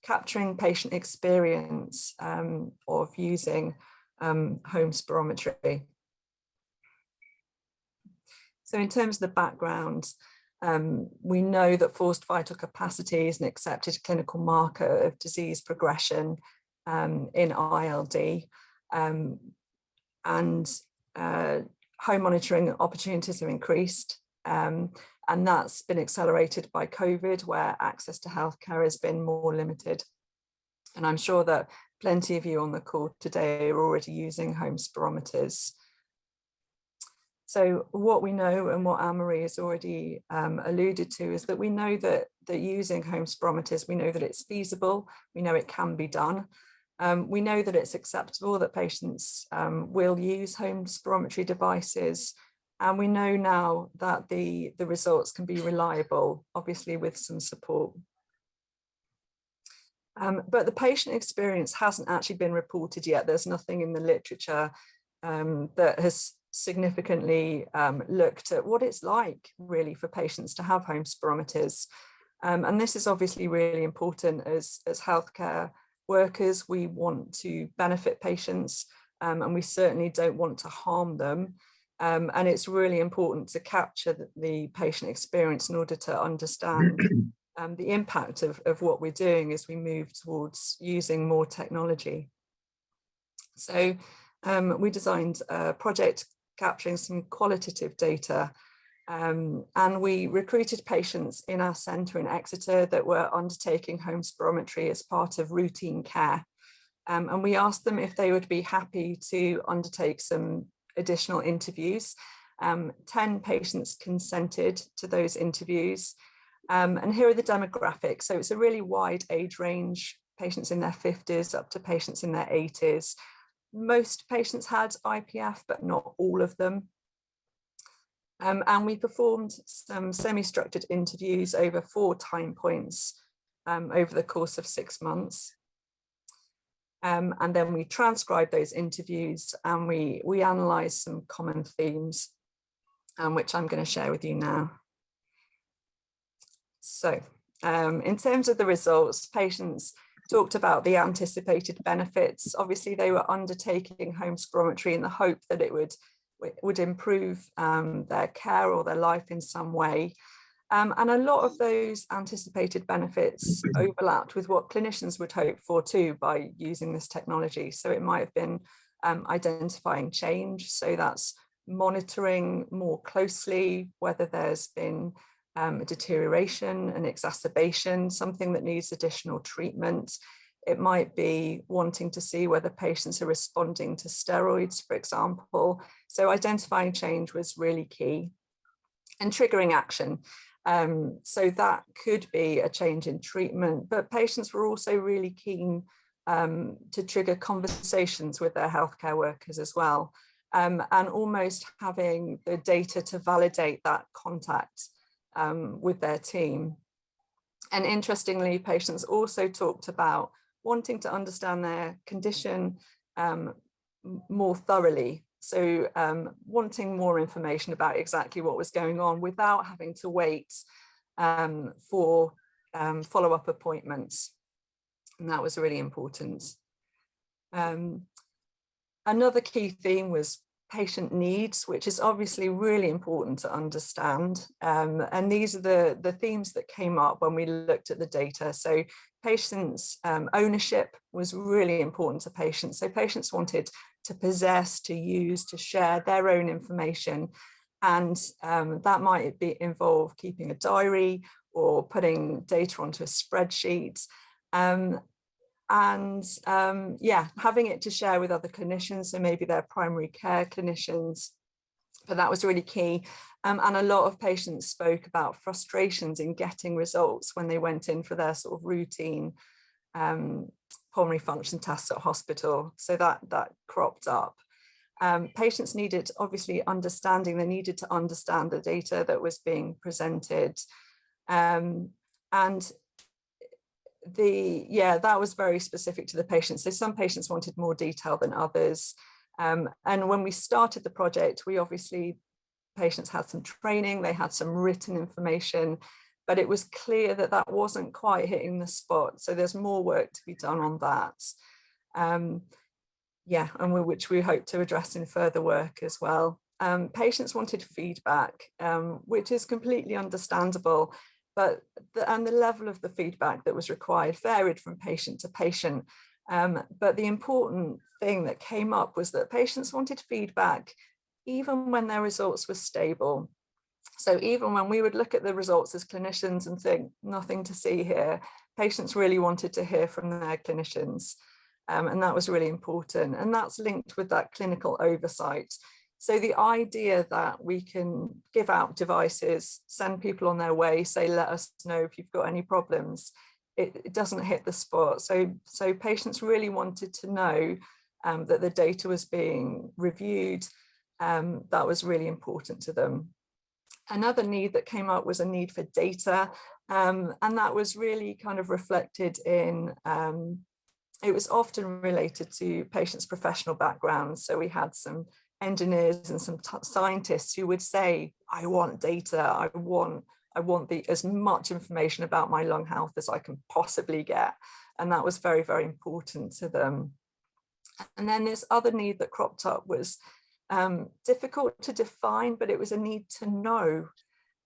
capturing patient experience of using home spirometry. So in terms of the background, we know that forced vital capacity is an accepted clinical marker of disease progression in ILD, and home monitoring opportunities have increased, and that's been accelerated by COVID, where access to healthcare has been more limited. And I'm sure that plenty of you on the call today are already using home spirometers. So what we know, and what Anne-Marie has already alluded to, is that we know that using home spirometers, we know that it's feasible, we know it can be done. We know that it's acceptable, that patients will use home spirometry devices, and we know now that the results can be reliable, obviously with some support. But the patient experience hasn't actually been reported yet. There's nothing in the literature that has significantly looked at what it's like really for patients to have home spirometers. And this is obviously really important as healthcare workers. We want to benefit patients, and we certainly don't want to harm them. And it's really important to capture the patient experience in order to understand the impact of what we're doing as we move towards using more technology. So we designed a project capturing some qualitative data, and we recruited patients in our centre in Exeter that were undertaking home spirometry as part of routine care. And we asked them if they would be happy to undertake some additional interviews. 10 patients consented to those interviews. And here are the demographics. So it's a really wide age range, patients in their 50s up to patients in their 80s. Most patients had IPF, but not all of them. And we performed some semi-structured interviews over 4 time points over the course of 6 months. And then we transcribed those interviews, and we analysed some common themes, which I'm going to share with you now. So in terms of the results, patients talked about the anticipated benefits. Obviously, they were undertaking home spirometry in the hope that it would improve their care or their life in some way. And a lot of those anticipated benefits overlapped with what clinicians would hope for too by using this technology. So it might have been identifying change. So that's monitoring more closely whether there's been a deterioration, an exacerbation, something that needs additional treatment. It might be wanting to see whether patients are responding to steroids, for example. So identifying change was really key. and triggering action. So that could be a change in treatment, but patients were also really keen to trigger conversations with their healthcare workers as well, and almost having the data to validate that contact with their team. And interestingly, patients also talked about wanting to understand their condition more thoroughly. So wanting more information about exactly what was going on without having to wait for follow-up appointments. And that was really important. Another key theme was patient needs, which is obviously really important to understand. And these are the themes that came up when we looked at the data. So patients' ownership was really important to patients. So patients wanted to possess, to use, to share their own information. And that might involve keeping a diary or putting data onto a spreadsheet. Yeah, having it to share with other clinicians, so maybe their primary care clinicians, but that was really key. And a lot of patients spoke about frustrations in getting results when they went in for their sort of routine pulmonary function tests at hospital. So that cropped up. Patients needed, obviously, understanding. They needed to understand the data that was being presented. And that was very specific to the patients. So some patients wanted more detail than others. And when we started the project, patients had some training, they had some written information, but it was clear that that wasn't quite hitting the spot. So there's more work to be done on that. Which we hope to address in further work as well. Patients wanted feedback, which is completely understandable. But the level of the feedback that was required varied from patient to patient. But the important thing that came up was that patients wanted feedback even when their results were stable. So even when we would look at the results as clinicians and think, nothing to see here, patients really wanted to hear from their clinicians. And that was really important. And that's linked with that clinical oversight. So the idea that we can give out devices, send people on their way, say, let us know if you've got any problems, it doesn't hit the spot. So patients really wanted to know that the data was being reviewed. That was really important to them. Another need that came up was a need for data. And that was really kind of reflected in, it was often related to patients' professional backgrounds. So we had some engineers and some scientists who would say, I want data, I want as much information about my lung health as I can possibly get. And that was very, very important to them. And then this other need that cropped up was difficult to define, but it was a need to know,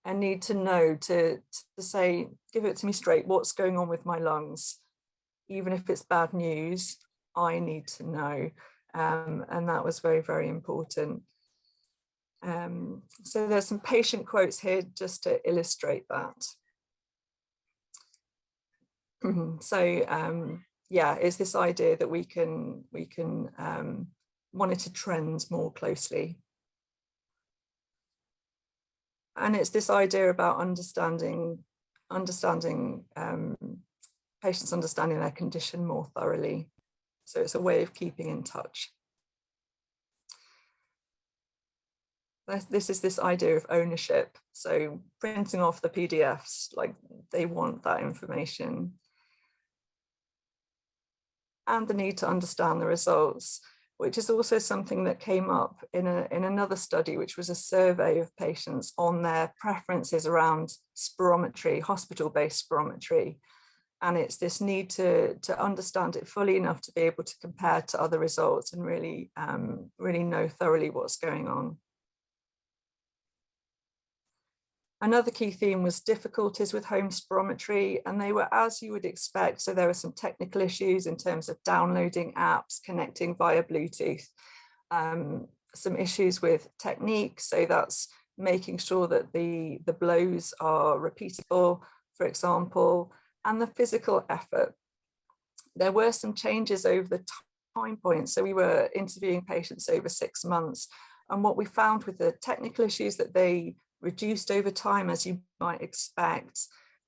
to say, give it to me straight, what's going on with my lungs? Even if it's bad news, I need to know. And that was very, very important. So there's some patient quotes here just to illustrate that. So it's this idea that we can monitor trends more closely. And it's this idea about understanding patients understanding their condition more thoroughly. So it's a way of keeping in touch. This is this idea of ownership. So printing off the PDFs, like they want that information. And the need to understand the results, which is also something that came up in another study, which was a survey of patients on their preferences around spirometry, hospital-based spirometry. And it's this need to understand it fully enough to be able to compare to other results and really know thoroughly what's going on. Another key theme was difficulties with home spirometry, and they were as you would expect. So there were some technical issues in terms of downloading apps, connecting via Bluetooth, some issues with technique. So that's making sure that the blows are repeatable, for example, and the physical effort. There were some changes over the time point. So we were interviewing patients over 6 months. And what we found with the technical issues that they reduced over time, as you might expect.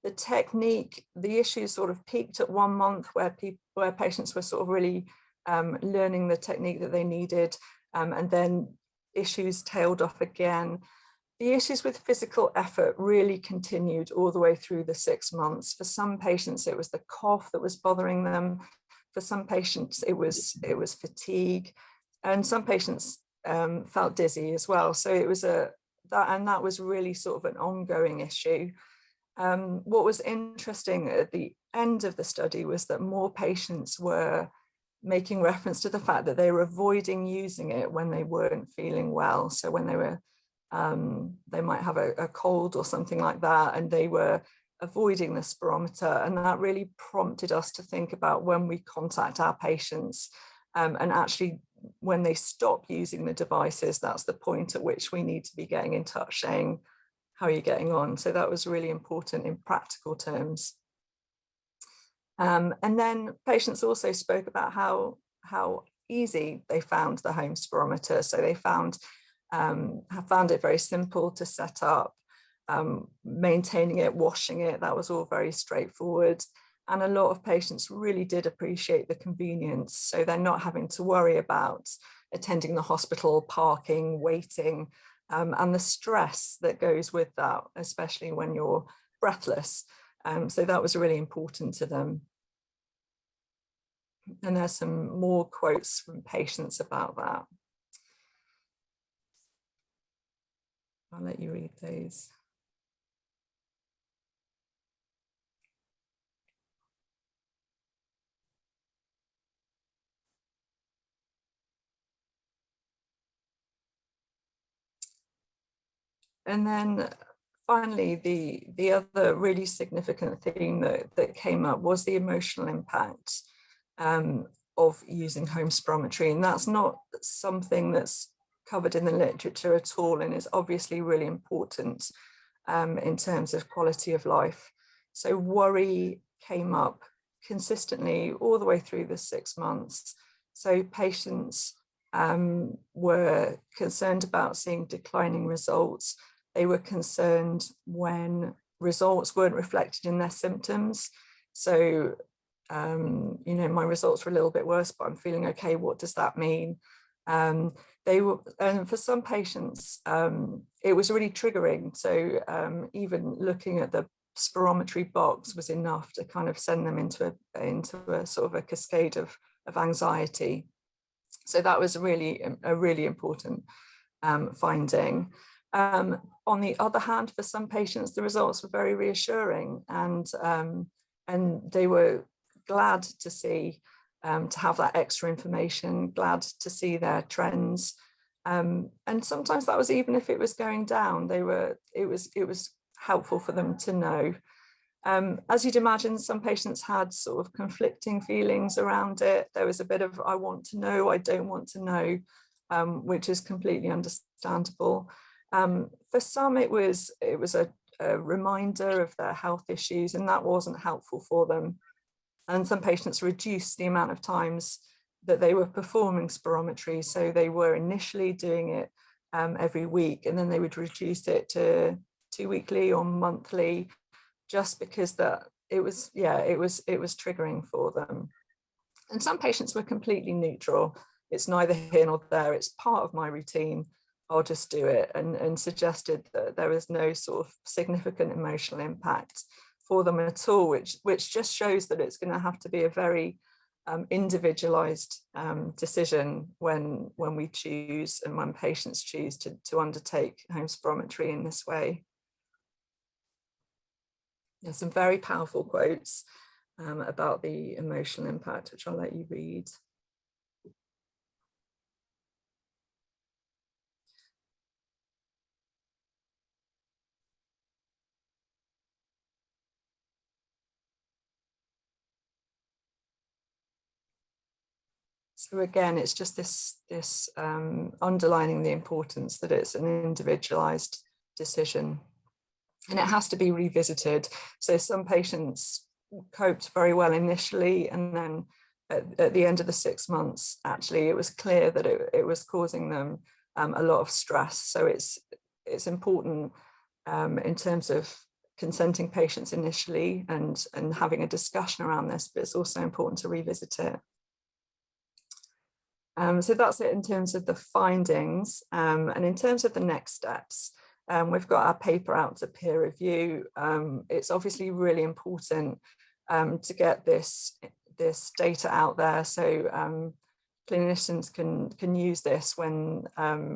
The technique, the issues sort of peaked at 1 month, where patients were sort of really learning the technique that they needed, and then issues tailed off again. The issues with physical effort really continued all the way through the 6 months. For some patients, it was the cough that was bothering them. For some patients, it was fatigue, and some patients felt dizzy as well. So it was that was really sort of an ongoing issue. What was interesting at the end of the study was that more patients were making reference to the fact that they were avoiding using it when they weren't feeling well. So when they were, they might have a cold or something like that, and they were avoiding the spirometer. And that really prompted us to think about when we contact our patients, and actually when they stop using the devices, that's the point at which we need to be getting in touch saying, how are you getting on? So that was really important in practical terms. And then patients also spoke about how easy they found the home spirometer. So they found it very simple to set up, maintaining it, washing it, that was all very straightforward. And a lot of patients really did appreciate the convenience. So they're not having to worry about attending the hospital, parking, waiting, and the stress that goes with that, especially when you're breathless. So that was really important to them. And there's some more quotes from patients about that. I'll let you read those. And then finally, the other really significant theme that came up was the emotional impact of using home spirometry. And that's not something that's covered in the literature at all, and is obviously really important in terms of quality of life. So worry came up consistently all the way through the 6 months. So patients were concerned about seeing declining results. They were concerned when results weren't reflected in their symptoms. So, you know, my results were a little bit worse, but I'm feeling okay. What does that mean? And for some patients, it was really triggering. So even looking at the spirometry box was enough to kind of send them into a sort of a cascade of anxiety. So that was really a really important finding. On the other hand, for some patients, the results were very reassuring, and they were glad to see, to have that extra information, glad to see their trends. And sometimes that was even if it was going down, it was helpful for them to know. As you'd imagine, some patients had sort of conflicting feelings around it. There was a bit of, I want to know, I don't want to know, which is completely understandable. For some, it was a reminder of their health issues, and that wasn't helpful for them. And some patients reduced the amount of times that they were performing spirometry. So they were initially doing it every week, and then they would reduce it to 2 weekly or monthly, just because it was triggering for them. And some patients were completely neutral. It's neither here nor there. It's part of my routine. I'll just do it, and suggested that there was no sort of significant emotional impact for them at all, which just shows that it's going to have to be a very individualized decision when we choose, and when patients choose to undertake home spirometry in this way. There's some very powerful quotes about the emotional impact, which I'll let you read. So again, it's just this underlining the importance that it's an individualized decision, and it has to be revisited. So some patients coped very well initially, and then at the end of the 6 months, actually, it was clear that it was causing them a lot of stress. So it's important in terms of consenting patients initially and having a discussion around this, but it's also important to revisit it. So that's it in terms of the findings. And in terms of the next steps, we've got our paper out to peer review. It's obviously really important to get this data out there, so clinicians can use this when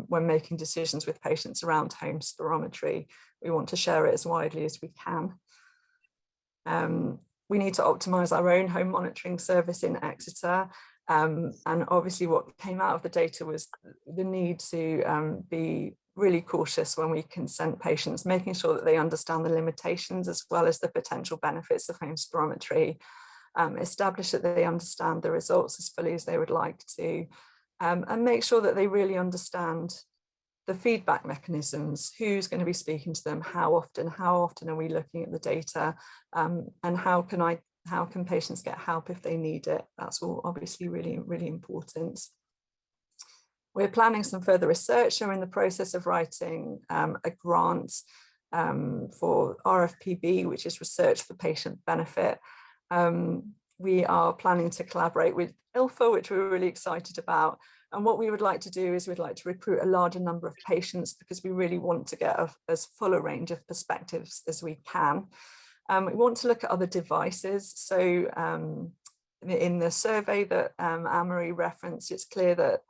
making decisions with patients around home spirometry. We want to share it as widely as we can. We need to optimise our own home monitoring service in Exeter. And obviously what came out of the data was the need to be really cautious when we consent patients, making sure that they understand the limitations as well as the potential benefits of home spirometry, establish that they understand the results as fully as they would like to, and make sure that they really understand the feedback mechanisms, who's going to be speaking to them, how often are we looking at the data, and how can patients get help if they need it. That's all obviously really, really important. We're planning some further research. We're in the process of writing a grant for RFPB, which is Research for Patient Benefit. We are planning to collaborate with ILFA, which we're really excited about. And what we would like to do is we'd like to recruit a larger number of patients because we really want to get as full a range of perspectives as we can. We want to look at other devices. So in the survey that Anne-Marie referenced, it's clear that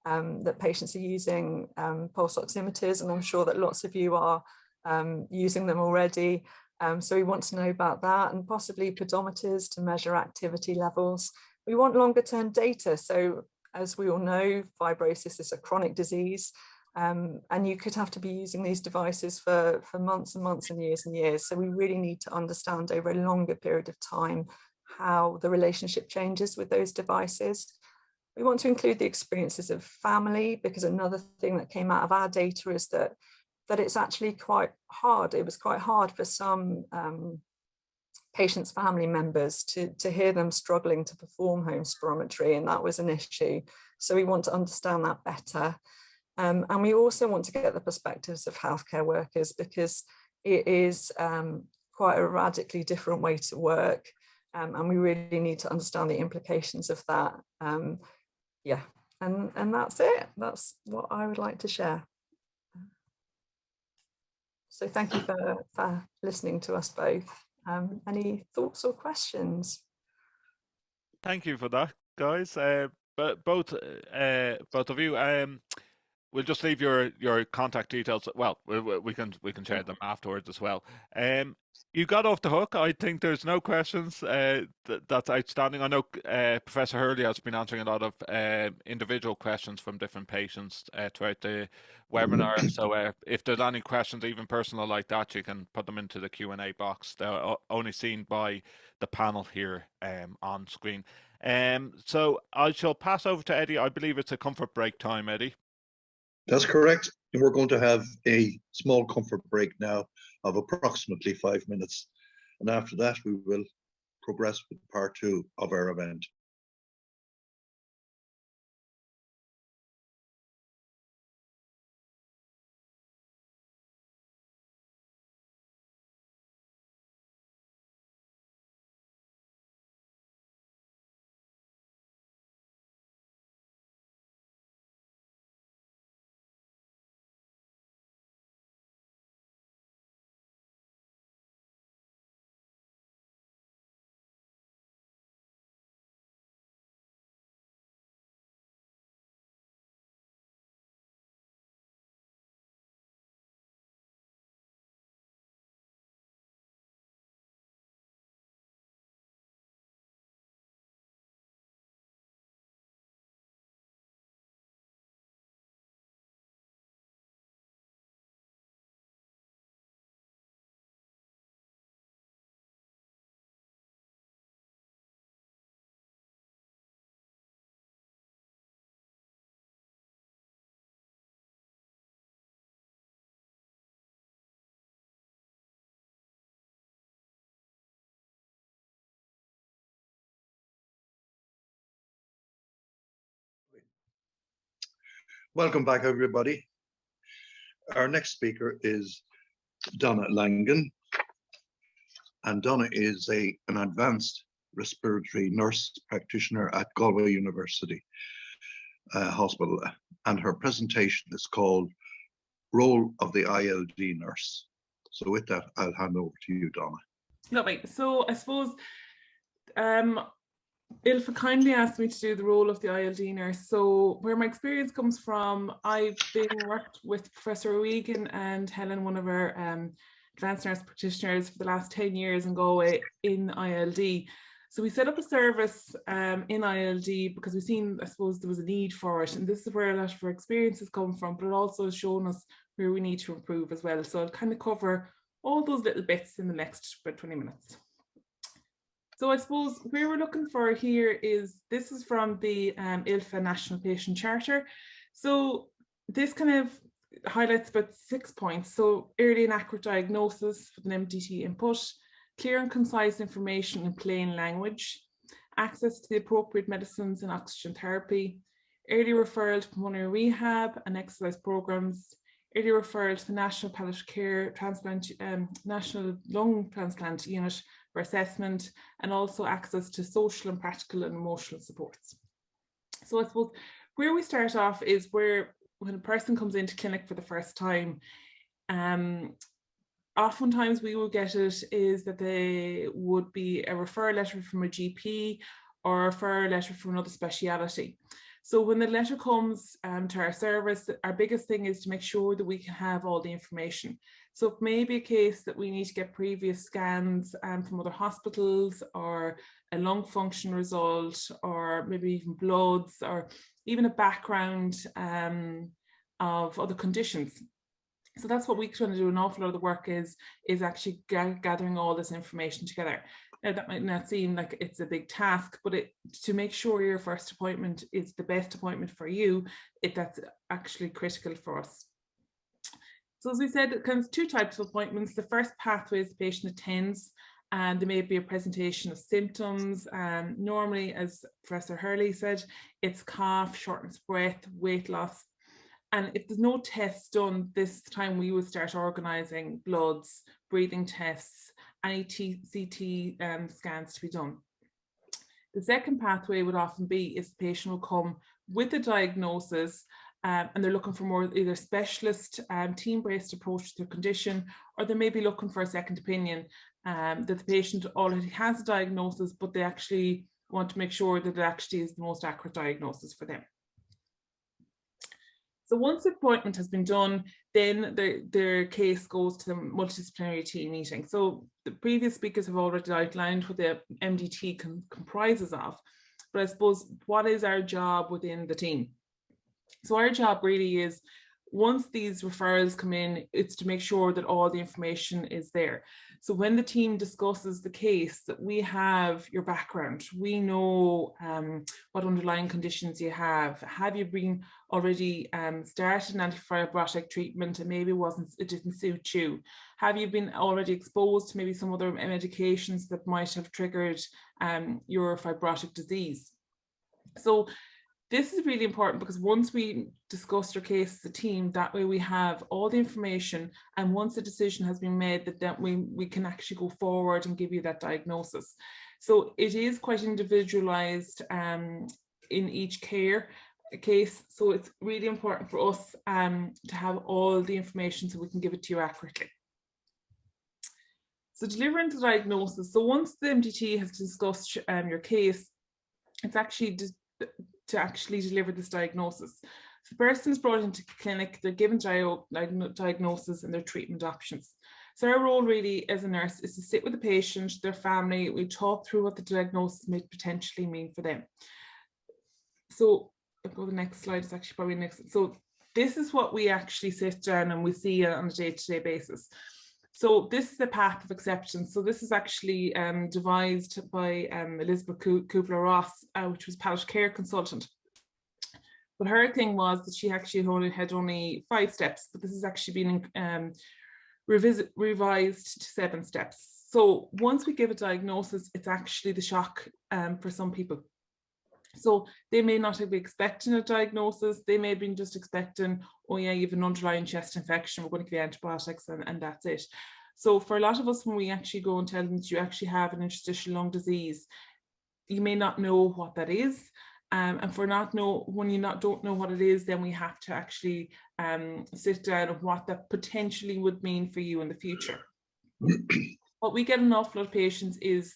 that patients are using pulse oximeters, and I'm sure that lots of you are using them already. So we want to know about that, and possibly pedometers to measure activity levels. We want longer term data. So as we all know, fibrosis is a chronic disease, and you could have to be using these devices for months and months and years. So we really need to understand over a longer period of time how the relationship changes with those devices. We want to include the experiences of family, because another thing that came out of our data is that it's actually quite hard. It was quite hard for some patients' family members to hear them struggling to perform home spirometry, and that was an issue. So we want to understand that better. And we also want to get the perspectives of healthcare workers, because it is quite a radically different way to work. And we really need to understand the implications of that. Yeah, and that's it. That's what I would like to share. So thank you for listening to us both. Any thoughts or questions? Thank you for that, guys. But both of you. We'll just leave your contact details. Well, we can share them afterwards as well. You got off the hook. I think there's no questions that's outstanding. I know Professor Hurley has been answering a lot of individual questions from different patients throughout the webinar. So if there's any questions, even personal like that, you can put them into the Q&A box. They're only seen by the panel here on screen. So I shall pass over to Eddie. I believe it's a comfort break time, Eddie. That's correct. And we're going to have a small comfort break now of approximately 5 minutes. And after that, we will progress with part 2 of our event. Welcome back, everybody. Our next speaker is Donna Langan. And Donna is an advanced respiratory nurse practitioner at Galway University Hospital. And her presentation is called Role of the ILD Nurse. So with that, I'll hand over to you, Donna. Lovely. So I suppose ILFA kindly asked me to do the role of the ILD nurse. So where my experience comes from, I've worked with Professor Roisin and Helen, one of our advanced nurse practitioners, for the last 10 years in Galway in ILD. So we set up a service in ILD because we've seen, I suppose, there was a need for it. And this is where a lot of our experiences come from, but it also has shown us where we need to improve as well. So I'll kind of cover all those little bits in the next about 20 minutes. So I suppose where we're looking for here is, this is from the ILFA National Patient Charter. So this kind of highlights about 6 points. So early and accurate diagnosis with an MDT input, clear and concise information in plain language, access to the appropriate medicines and oxygen therapy, early referral to pulmonary rehab and exercise programs, early referral to the National Palliative Care Transplant, National Lung Transplant Unit for assessment, and also access to social and practical and emotional supports. So I suppose where we start off is where, when a person comes into clinic for the first time, oftentimes we will get it is that they would be a referral letter from a GP or a referral letter from another speciality. So when the letter comes to our service, our biggest thing is to make sure that we can have all the information. So it may be a case that we need to get previous scans from other hospitals, or a lung function result, or maybe even bloods, or even a background of other conditions. So that's what we're trying to do. An awful lot of the work is actually gathering all this information together. Now, that might not seem like it's a big task, but to make sure your first appointment is the best appointment for you, that's actually critical for us. So as we said, it comes two types of appointments. The first pathway is the patient attends, and there may be a presentation of symptoms. Normally, as Professor Hurley said, it's cough, shortness of breath, weight loss. And if there's no tests done, this time we would start organising bloods, breathing tests, any CT scans to be done. The second pathway would often be the patient will come with a diagnosis, and they're looking for more either specialist team-based approach to their condition, or they may be looking for a second opinion, that the patient already has a diagnosis, but they actually want to make sure that it actually is the most accurate diagnosis for them. So once the appointment has been done, then their case goes to the multidisciplinary team meeting. So the previous speakers have already outlined what the MDT comprises of, but I suppose what is our job within the team? So our job really is, once these referrals come in, it's to make sure that all the information is there. So when the team discusses the case, that we have your background, we know what underlying conditions you have. Have you been already started an antifibrotic treatment and maybe it didn't suit you? Have you been already exposed to maybe some other medications that might have triggered your fibrotic disease? So this is really important, because once we discuss your case as a team, that way we have all the information, and once a decision has been made, that we can actually go forward and give you that diagnosis. So it is quite individualized in each case, so it's really important for us to have all the information so we can give it to you accurately. So delivering the diagnosis, so once the MDT has discussed your case, it's actually to actually deliver this diagnosis. So the person is brought into clinic, they're given diagnosis and their treatment options. So our role really as a nurse is to sit with the patient, their family, we talk through what the diagnosis may potentially mean for them. So I'll go to the next slide, it's actually probably next. So this is what we actually sit down and we see on a day-to-day basis. So this is the path of acceptance. So this is actually devised by Elizabeth Kubler-Ross, which was palliative care consultant. But her thing was that she actually had only 5 steps, but this has actually been revised to 7 steps. So once we give a diagnosis, it's actually the shock for some people. So they may not have been expecting a diagnosis. They may have been just expecting, oh yeah, you have an underlying chest infection, we're going to give you antibiotics and that's it. So for a lot of us, when we actually go and tell them that you actually have an interstitial lung disease, you may not know what that is. And when you don't know what it is, then we have to actually sit down and what that potentially would mean for you in the future. What we get an awful lot of patients is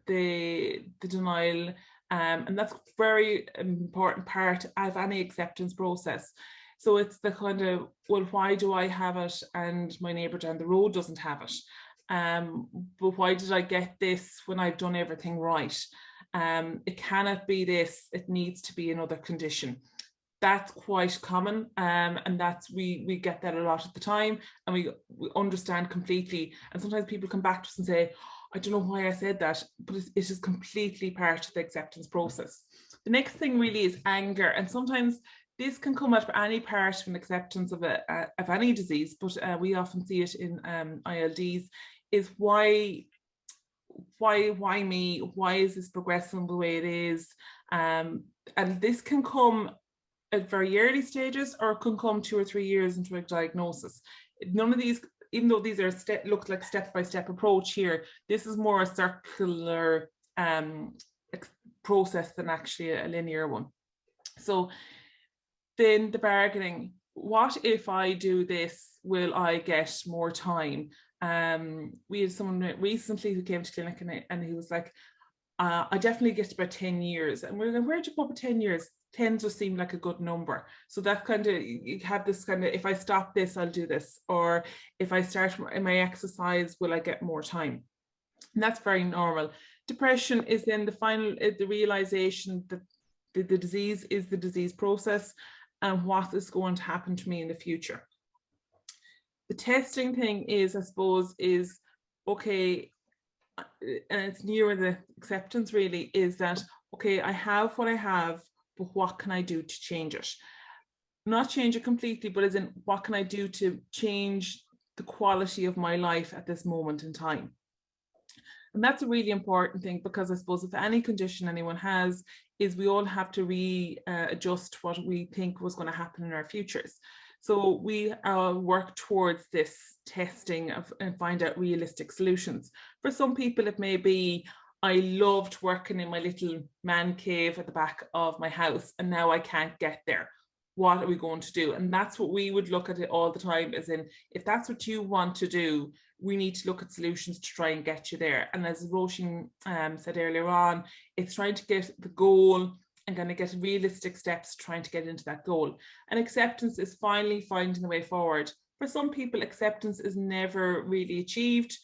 the denial, and that's a very important part of any acceptance process. So it's the kind of, well, why do I have it and my neighbour down the road doesn't have it? But why did I get this when I've done everything right? It cannot be this, it needs to be another condition. That's quite common, and that's we get that a lot at the time, and we understand completely. And sometimes people come back to us and say, I don't know why I said that, but it is completely part of the acceptance process. The next thing really is anger, and sometimes this can come out of any part of an acceptance of any disease, but we often see it in ILDs, is why me? Why is this progressing the way it is? And this can come at very early stages, or it can come 2 or 3 years into a diagnosis. None of these, even though these are look like step-by-step approach here, this is more a circular process than actually a linear one. So then the bargaining, what if I do this, will I get more time? We had someone recently who came to clinic and he was like, I definitely get about 10 years. And we're like, where'd you come up with 10 years? 10 just seemed like a good number. So that kind of, you have this kind of, if I stop this, I'll do this. Or if I start my exercise, will I get more time? And that's very normal. Depression is then the realization that the disease is the disease process and what is going to happen to me in the future. The testing thing is, I suppose, is okay, and it's nearer the acceptance really, is that, okay, I have what I have, but what can I do to change it? Not change it completely, but as in, what can I do to change the quality of my life at this moment in time? And that's a really important thing, because I suppose if any condition anyone has, is we all have to readjust what we think was going to happen in our futures. So we work towards this testing and find out realistic solutions. For some people, it may be, I loved working in my little man cave at the back of my house, and now I can't get there. What are we going to do? And that's what we would look at it all the time, as in, if that's what you want to do, we need to look at solutions to try and get you there. And as Roisin said earlier on, it's trying to get the goal and kind of get realistic steps trying to get into that goal. And acceptance is finally finding the way forward. For some people, acceptance is never really achieved.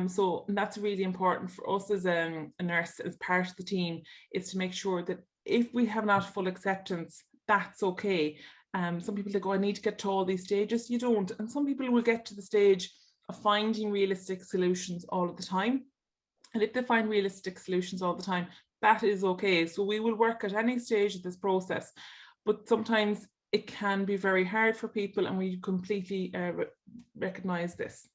So that's really important for us as a nurse, as part of the team, is to make sure that if we have not full acceptance, that's okay. Some people think, oh, I need to get to all these stages. You don't. And some people will get to the stage of finding realistic solutions all of the time. And if they find realistic solutions all the time, that is okay. So we will work at any stage of this process, but sometimes it can be very hard for people, and we completely recognize this.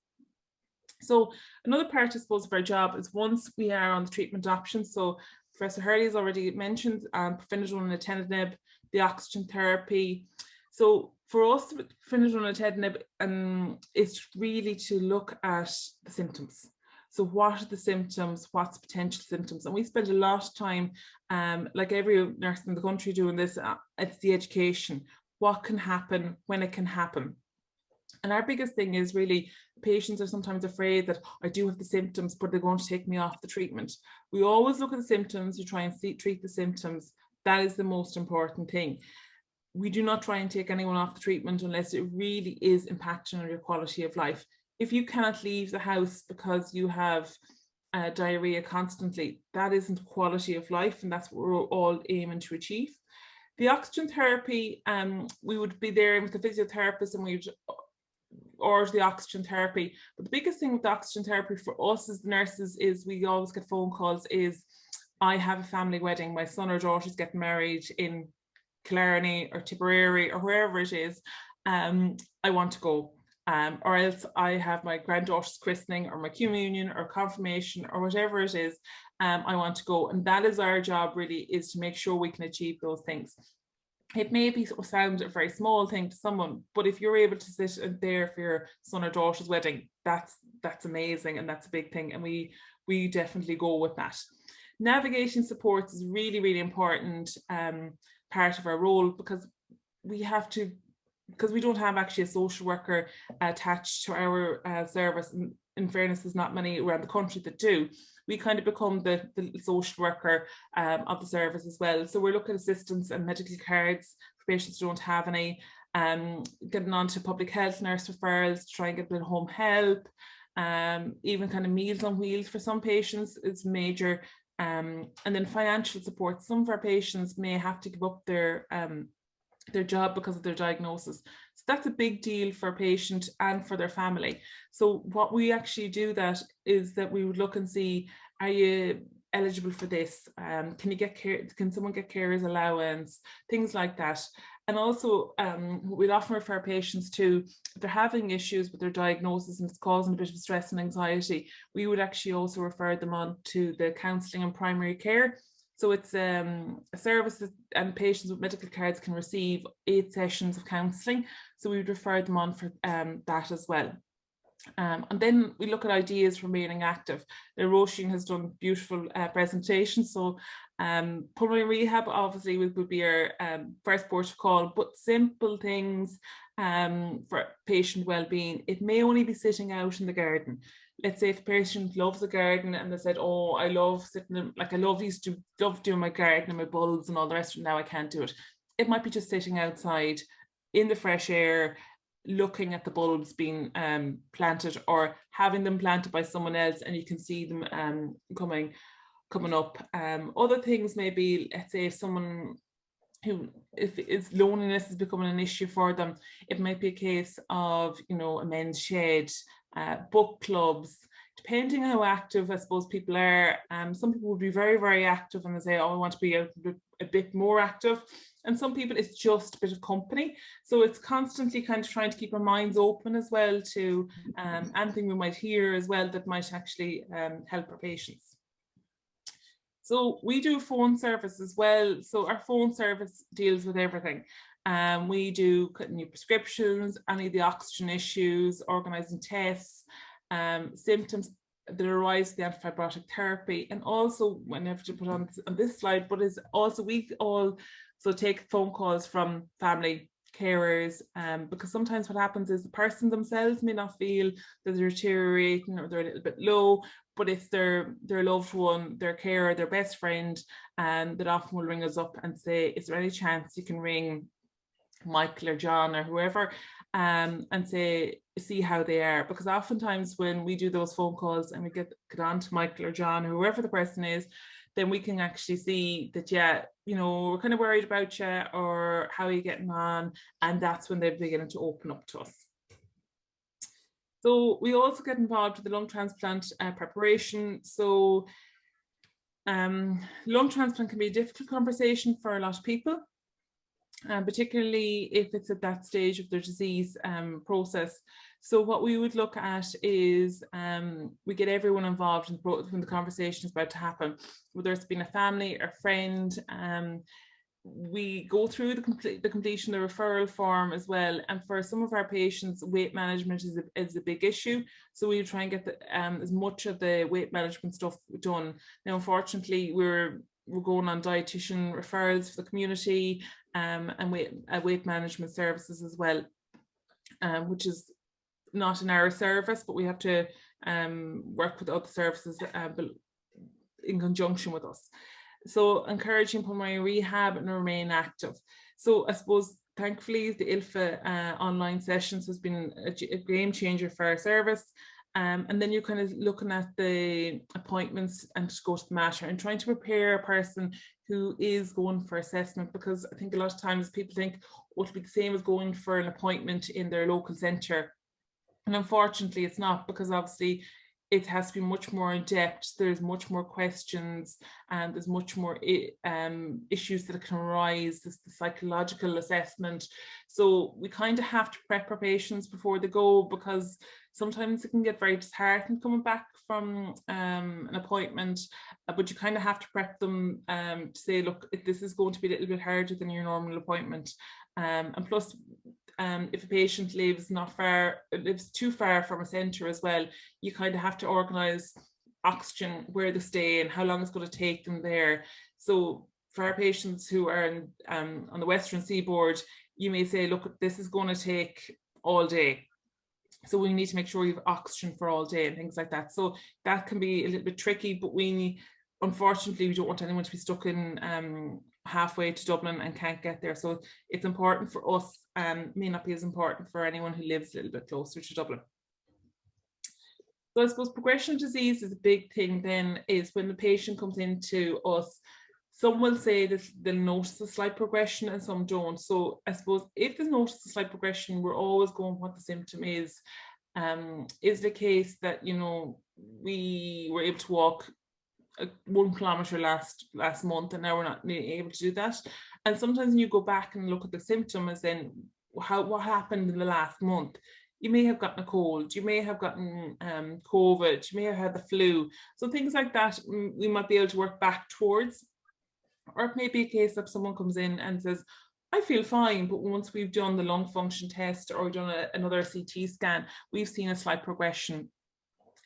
So another part, I suppose, of our job is, once we are on the treatment options, so Professor Hurley has already mentioned pirfenidone and nintedanib, the oxygen therapy. So for us, with pirfenidone and nintedanib, it's really to look at the symptoms. So what are the symptoms? What's potential symptoms? And we spend a lot of time, like every nurse in the country doing this, it's the education. What can happen, when it can happen. And our biggest thing is really, patients are sometimes afraid that I do have the symptoms, but they're going to take me off the treatment. We always look at the symptoms, we try and treat the symptoms. That is the most important thing. We do not try and take anyone off the treatment unless it really is impacting on your quality of life. If you cannot leave the house because you have diarrhea constantly, that isn't quality of life, and that's what we're all aiming to achieve. The oxygen therapy, we would be there with the physiotherapist and we would order the oxygen therapy. But the biggest thing with the oxygen therapy for us as nurses is, we always get phone calls, is, I have a family wedding, my son or daughter's getting married in Killarney or Tipperary or wherever it is, I want to go. or else I have my granddaughter's christening or my communion or confirmation or whatever it is, I want to go. And that is our job really, is to make sure we can achieve those things. It may sound a very small thing to someone, but if you're able to sit there for your son or daughter's wedding, that's amazing, and that's a big thing, and we definitely go with that. Navigation supports is really, really important part of our role, because we don't have actually a social worker attached to our service. In fairness, there's not many around the country that do. We kind of become the social worker of the service as well. So we're looking at assistance and medical cards for patients who don't have any, getting on to public health nurse referrals to try and get a bit of home help, even kind of meals on wheels for some patients is major. And then financial support. Some of our patients may have to give up their job because of their diagnosis. So that's a big deal for a patient and for their family. So what we actually do that is that we would look and see, are you eligible for this? Can you get care? Can someone get carer's allowance? Things like that. And also we'll often refer patients to, if they're having issues with their diagnosis and it's causing a bit of stress and anxiety, we would actually also refer them on to the counselling and primary care. So it's a service that patients with medical cards can receive 8 sessions of counselling. So we would refer them on for that as well. And then we look at ideas for remaining active. Roisin has done beautiful presentations. So pulmonary rehab obviously would be our first port of call, but simple things for patient well-being. It may only be sitting out in the garden. Let's say if a patient loves a garden and they said, oh, I love sitting, like I used to love doing my garden and my bulbs and all the rest of it, now I can't do it. It might be just sitting outside in the fresh air, looking at the bulbs being planted, or having them planted by someone else and you can see them coming up. Other things may be, let's say if someone if loneliness is becoming an issue for them, it might be a case of, a men's shed, book clubs, depending on how active I suppose people are. Some people would be very, very active and they say, oh, I want to be a bit more active. And some people, it's just a bit of company. So it's constantly kind of trying to keep our minds open as well to anything we might hear as well that might actually help our patients. So we do phone service as well. So our phone service deals with everything. We do new prescriptions, any of the oxygen issues, organising tests, symptoms that arise with the antifibrotic therapy, and also, I never to put on this slide, but is also we also take phone calls from family carers, because sometimes what happens is the person themselves may not feel that they're deteriorating or they're a little bit low, but it's their loved one, their carer, their best friend, that often will ring us up and say, is there any chance you can ring Michael or John or whoever, and see how they are? Because oftentimes when we do those phone calls and we get on to Michael or John or whoever the person is, then we can actually see that, yeah, we're kind of worried about you, or how are you getting on? And that's when they're beginning to open up to us. So we also get involved with the lung transplant preparation. So lung transplant can be a difficult conversation for a lot of people, particularly if it's at that stage of their disease process. So what we would look at is we get everyone involved when the conversation is about to happen, whether it's been a family or friend. We go through the completion of the referral form as well. And for some of our patients, weight management is a big issue. So we try and get as much of the weight management stuff done. Now, unfortunately, we're going on dietitian referrals for the community, and weight management services as well, which is not in our service, but we have to work with other services in conjunction with us. So encouraging pulmonary rehab and remain active. So I suppose thankfully the ILFA online sessions has been a game changer for our service. And then you're kind of looking at the appointments and to go to the matter and trying to prepare a person who is going for assessment, because I think a lot of times people think, oh, it'll be the same as going for an appointment in their local centre. And unfortunately it's not, because obviously it has to be much more in depth. There's much more questions, and there's much more issues that can arise. There's the psychological assessment. So we kind of have to prep our patients before they go, because sometimes it can get very disheartened coming back from an appointment, but you kind of have to prep them to say, look, this is going to be a little bit harder than your normal appointment. And plus, if a patient lives too far from a centre as well, you kind of have to organise oxygen, where they stay and how long it's going to take them there. So for our patients who are on the Western Seaboard, you may say, look, this is going to take all day. So we need to make sure you have oxygen for all day and things like that. So that can be a little bit tricky, but unfortunately, we don't want anyone to be stuck in halfway to Dublin and can't get there. So it's important for us, may not be as important for anyone who lives a little bit closer to Dublin. So I suppose progression of disease is a big thing then, is when the patient comes into us, some will say that they'll notice a slight progression and some don't. So I suppose if they notice a slight progression, we're always going what the symptom is. Is the case that, you know, we were able to walk 1 kilometre last month and now we're not able to do that? And sometimes when you go back and look at the symptoms, then what happened in the last month? You may have gotten a cold, you may have gotten COVID, you may have had the flu. So things like that, we might be able to work back towards. Or it may be a case that someone comes in and says, I feel fine, but once we've done the lung function test or done another CT scan, we've seen a slight progression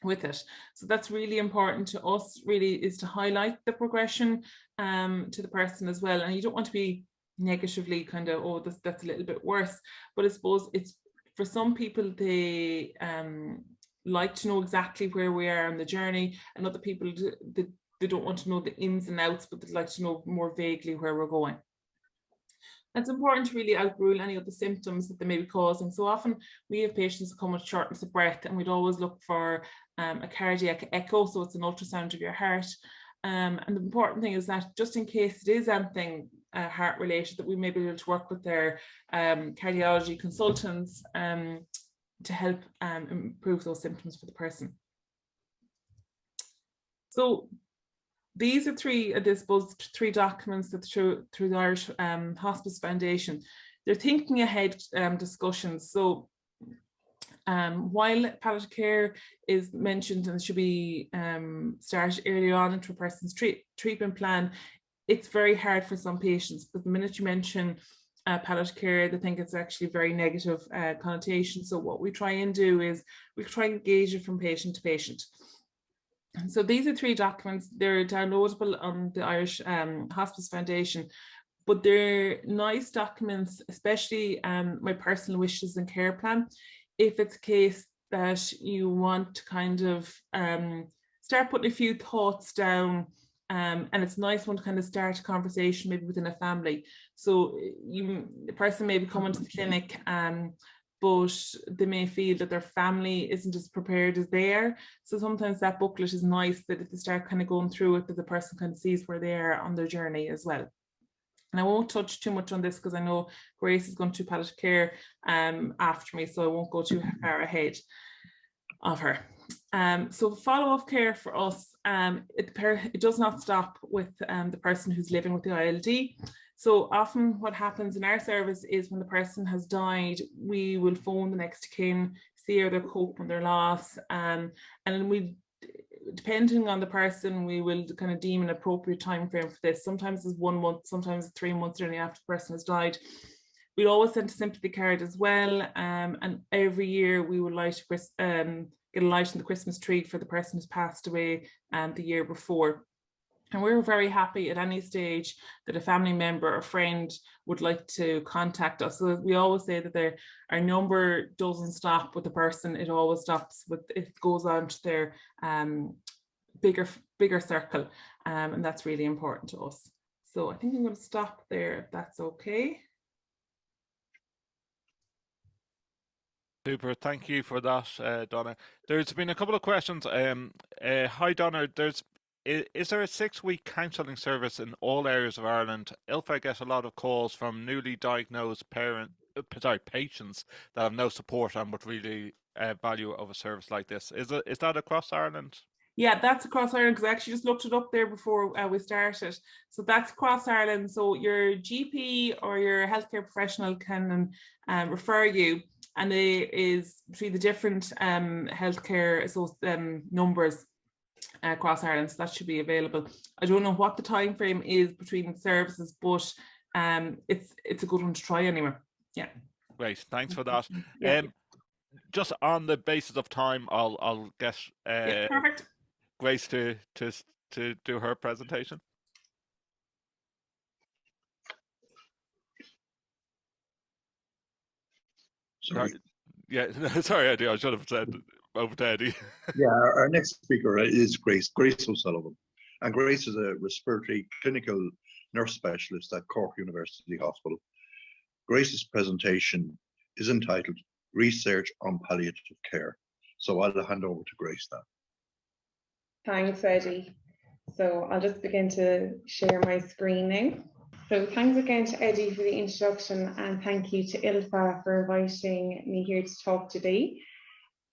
with it. So that's really important to us, really, is to highlight the progression to the person as well. And you don't want to be negatively kind of, oh, that's a little bit worse. But I suppose it's, for some people, they like to know exactly where we are on the journey, and other people, they don't want to know the ins and outs, but they'd like to know more vaguely where we're going. It's important to really outrule any of the symptoms that they may be causing. So often we have patients come with shortness of breath, and we'd always look for a cardiac echo, so it's an ultrasound of your heart. And the important thing is that just in case it is anything heart related, that we may be able to work with their cardiology consultants to help improve those symptoms for the person. So these are three documents that through the Irish Hospice Foundation. They're thinking ahead discussions. So while palliative care is mentioned and should be started early on into a person's treatment plan, it's very hard for some patients. But the minute you mention palliative care, they think it's actually a very negative connotation. So what we try and do is we try and engage it from patient to patient. So these are three documents. They're downloadable on the Irish Hospice Foundation, but they're nice documents, especially my personal wishes and care plan. If it's a case that you want to kind of start putting a few thoughts down, and it's a nice one to kind of start a conversation maybe within a family. So the person may be coming to the clinic, but they may feel that their family isn't as prepared as they are. So sometimes that booklet is nice, that if they start kind of going through it, that the person kind of sees where they are on their journey as well. And I won't touch too much on this because I know Grace is going to palliative care after me, so I won't go too far ahead of her. So follow-up care for us, it does not stop with the person who's living with the ILD. So often what happens in our service is when the person has died, we will phone the next of kin, see how they're coping with their loss, and then we, depending on the person, we will kind of deem an appropriate time frame for this. Sometimes it's 1 month, sometimes it's 3 months only after the person has died. We always send a sympathy card as well, and every year we would like to get a light on the Christmas tree for the person who's passed away the year before. And we're very happy at any stage that a family member or friend would like to contact us. So we always say that our number doesn't stop with the person, it always stops with, it goes on to their bigger circle, and that's really important to us. So I think I'm going to stop there if that's okay. Super, thank you for that, Donna. There's been a couple of questions. Hi, Donna. Is there a 6-week counselling service in all areas of Ireland? ILFA gets a lot of calls from newly diagnosed patients that have no support and would really value of a service like this? Is that across Ireland? Yeah, that's across Ireland, because I actually just looked it up there before we started. So that's across Ireland. So your GP or your healthcare professional can refer you, and it is between the different healthcare numbers across Ireland. So that should be available. I don't know what the time frame is between services, but it's a good one to try anyway. Yeah. Great, thanks for that. Yeah. Just on the basis of time, I'll get Perfect. Grace to do her presentation. Sorry. Yeah, sorry, Eddie. I should have said over to Eddie. Yeah, our next speaker is Grace O'Sullivan. And Grace is a respiratory clinical nurse specialist at Cork University Hospital. Grace's presentation is entitled Research on Palliative Care. So I'll hand over to Grace now. Thanks, Eddie. So I'll just begin to share my screen now. So thanks again to Eddie for the introduction, and thank you to ILFA for inviting me here to talk today.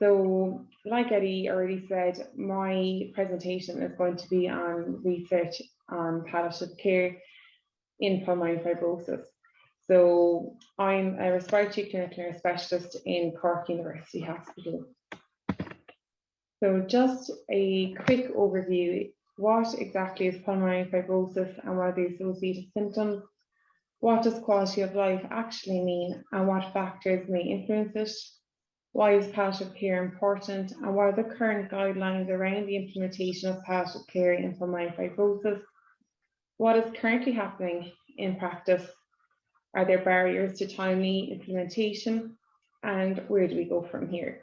So like Eddie already said, my presentation is going to be on research on palliative care in pulmonary fibrosis. So I'm a respiratory clinical nurse specialist in Cork University Hospital. So just a quick overview. What exactly is pulmonary fibrosis and what are the associated symptoms? What does quality of life actually mean, and what factors may influence it? Why is palliative care important, and what are the current guidelines around the implementation of palliative care in pulmonary fibrosis? What is currently happening in practice? Are there barriers to timely implementation? And where do we go from here?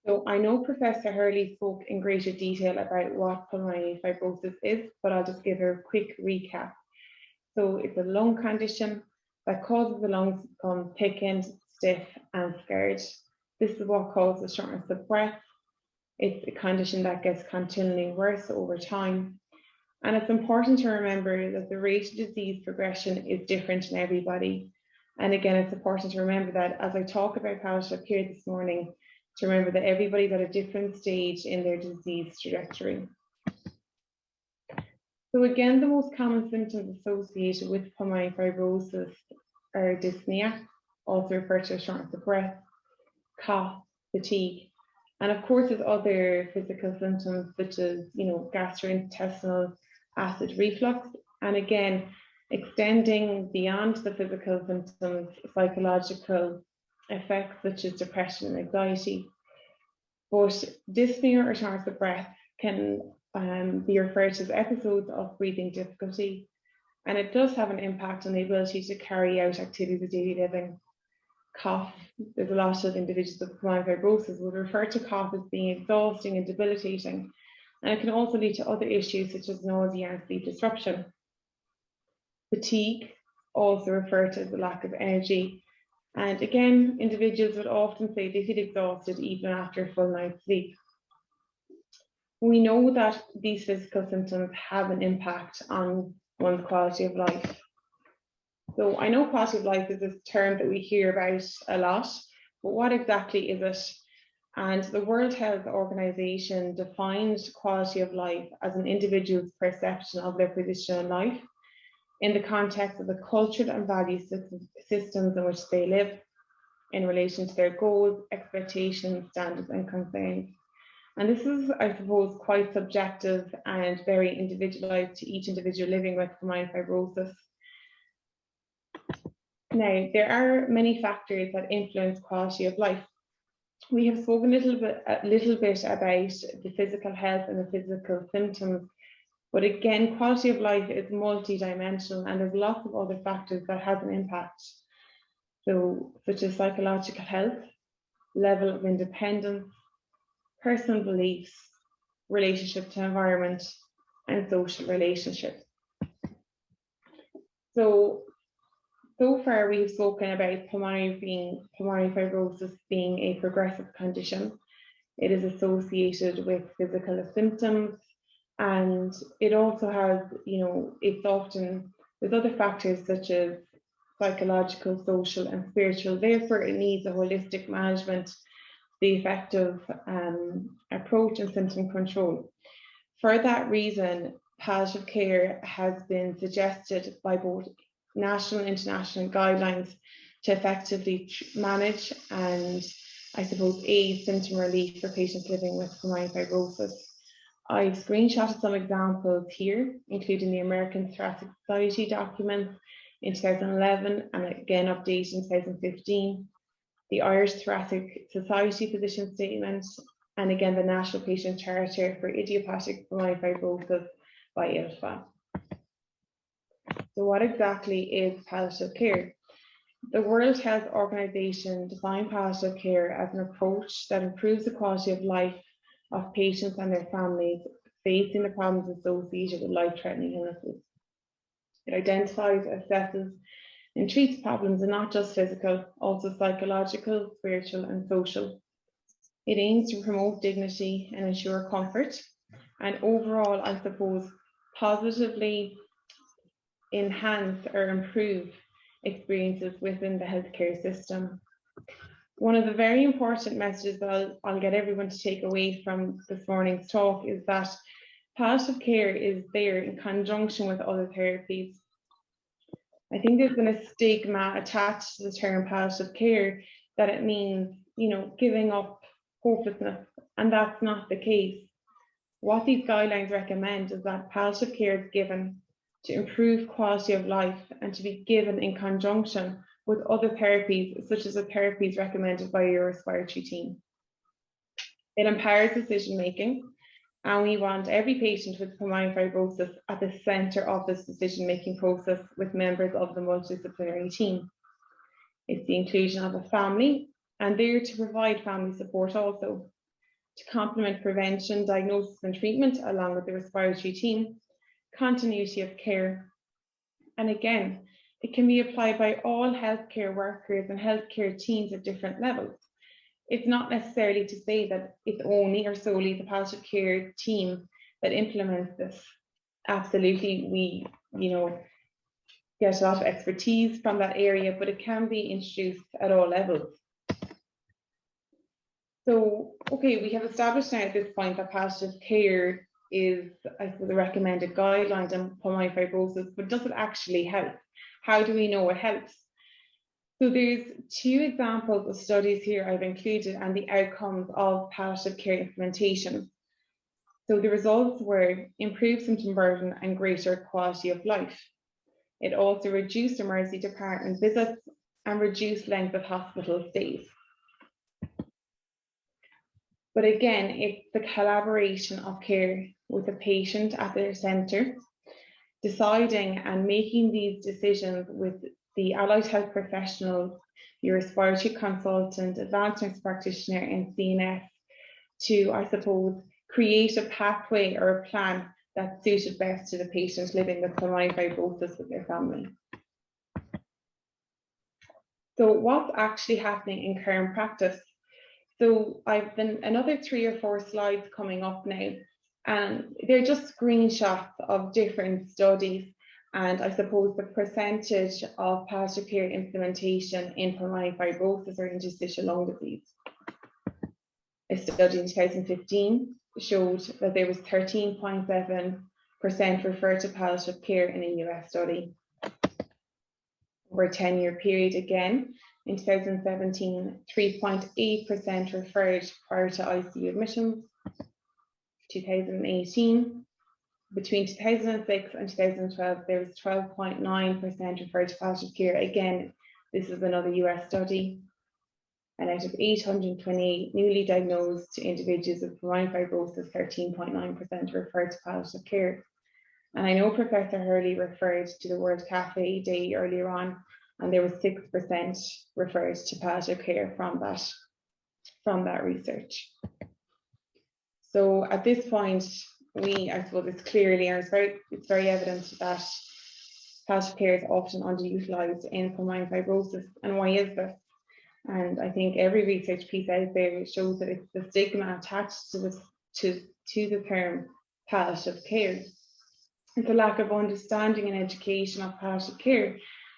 So I know Professor Hurley spoke in greater detail about what pulmonary fibrosis is, but I'll just give a quick recap. So it's a lung condition that causes the lungs to become thickened, stiff and scarred. This is what causes shortness of breath. It's a condition that gets continually worse over time. And it's important to remember that the rate of disease progression is different in everybody. And again, it's important to remember that as I talk about palliative care this morning, to remember that everybody's at a different stage in their disease trajectory. So again, the most common symptoms associated with pulmonary fibrosis are dyspnea, also referred to as shortness of breath, cough, fatigue, and of course there's other physical symptoms such as, gastrointestinal acid reflux, and again, extending beyond the physical symptoms, psychological effects such as depression and anxiety. But dyspnea or shortness of breath can be referred to as episodes of breathing difficulty, and it does have an impact on the ability to carry out activities of daily living. Cough, there's a lot of individuals with pulmonary fibrosis would refer to cough as being exhausting and debilitating, and it can also lead to other issues such as nausea and sleep disruption. Fatigue, also referred to as a lack of energy, and again, individuals would often say they feel exhausted even after a full night's sleep. We know that these physical symptoms have an impact on one's quality of life. So I know quality of life is a term that we hear about a lot, but what exactly is it? And the World Health Organization defines quality of life as an individual's perception of their position in life in the context of the cultural and value systems in which they live, in relation to their goals, expectations, standards, and concerns. And this is, I suppose, quite subjective and very individualized to each individual living with pulmonary fibrosis. Now, there are many factors that influence quality of life. We have spoken a little bit about the physical health and the physical symptoms, but again, quality of life is multidimensional and there's lots of other factors that have an impact. So, such as psychological health, level of independence, personal beliefs, relationship to environment, and social relationships. So far we've spoken about pulmonary fibrosis being a progressive condition. It is associated with physical symptoms, and it also has, it's often, there's other factors such as psychological, social, and spiritual. Therefore, it needs a holistic management, the effective approach and symptom control. For that reason, palliative care has been suggested by both national and international guidelines to effectively manage and, I suppose, aid symptom relief for patients living with pulmonary fibrosis. I've screenshotted some examples here, including the American Thoracic Society documents in 2011 and again updated in 2015, the Irish Thoracic Society position statement, and again the National Patient Charter for Idiopathic Pulmonary Fibrosis by ILFA. So what exactly is palliative care? The World Health Organization defined palliative care as an approach that improves the quality of life of patients and their families facing the problems associated with life-threatening illnesses. It identifies, assesses, and treats problems, and not just physical, also psychological, spiritual, and social. It aims to promote dignity and ensure comfort, and overall, I suppose, positively enhance or improve experiences within the healthcare system. One of the very important messages that I'll get everyone to take away from this morning's talk is that palliative care is there in conjunction with other therapies. I think there's been a stigma attached to the term palliative care that it means, giving up, hopelessness, and that's not the case. What these guidelines recommend is that palliative care is given to improve quality of life and to be given in conjunction with other therapies, such as the therapies recommended by your respiratory team. It empowers decision-making, and we want every patient with pulmonary fibrosis at the centre of this decision-making process with members of the multidisciplinary team. It's the inclusion of a family, and they're to provide family support also, to complement prevention, diagnosis and treatment along with the respiratory team, continuity of care. And again, it can be applied by all healthcare workers and healthcare teams at different levels. It's not necessarily to say that it's only or solely the palliative care team that implements this. Absolutely, we get a lot of expertise from that area, but it can be introduced at all levels. So, okay, we have established now at this point that palliative care is, I suppose, the recommended guidelines on pulmonary fibrosis, but does it actually help? How do we know it helps? So there's two examples of studies here I've included and the outcomes of palliative care implementation. So the results were improved symptom burden and greater quality of life. It also reduced emergency department visits and reduced length of hospital stays. But again, it's the collaboration of care with the patient at their centre, deciding and making these decisions with the allied health professionals, your respiratory consultant, advanced nurse practitioner, and CNS to, I suppose, create a pathway or a plan that's suited best to the patient living with pulmonary fibrosis with their family. So what's actually happening in current practice? So I've been another 3 or 4 slides coming up now, and they're just screenshots of different studies and I suppose the percentage of palliative care implementation in pulmonary fibrosis or interstitial lung disease. A study in 2015 showed that there was 13.7% referred to palliative care in a US study. Over a 10-year period again, in 2017, 3.8% referred prior to ICU admissions. 2018, between 2006 and 2012, there was 12.9% referred to palliative care. Again, this is another US study. And out of 828 newly diagnosed individuals with pulmonary fibrosis, 13.9% referred to palliative care. And I know Professor Hurley referred to the World Cafe Day earlier on, and there was 6% referred to palliative care from that research. So at this point, I suppose it's clearly, or it's very evident that palliative care is often underutilized in pulmonary fibrosis. And why is this? And I think every research piece out there shows that it's the stigma attached to the term palliative care. It's a lack of understanding and education of palliative care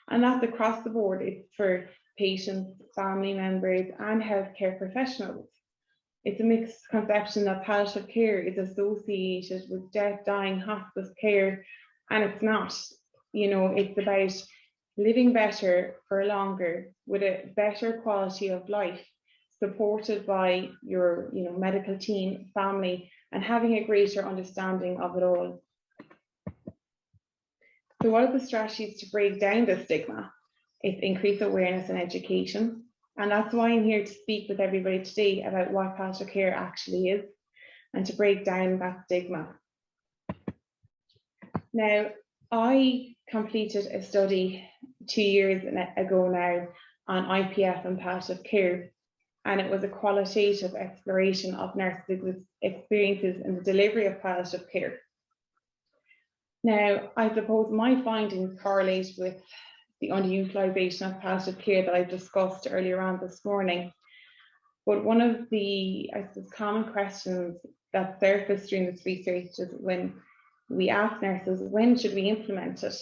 And that's across the board. It's for patients, family members, and healthcare professionals. It's a misconception that palliative care is associated with death, dying, hospice care, and it's not. You know, it's about living better for longer with a better quality of life, supported by your medical team, family, and having a greater understanding of it all. So what are the strategies to break down the stigma? It's increase awareness and education. And that's why I'm here to speak with everybody today about what palliative care actually is and to break down that stigma. Now, I completed a study 2 years ago now on IPF and palliative care, and it was a qualitative exploration of nurses' experiences in the delivery of palliative care. Now, I suppose my findings correlate with the underutilisation of palliative care that I've discussed earlier on this morning. But one of the, I suppose, common questions that surfaced during this research is when we ask nurses, when should we implement it?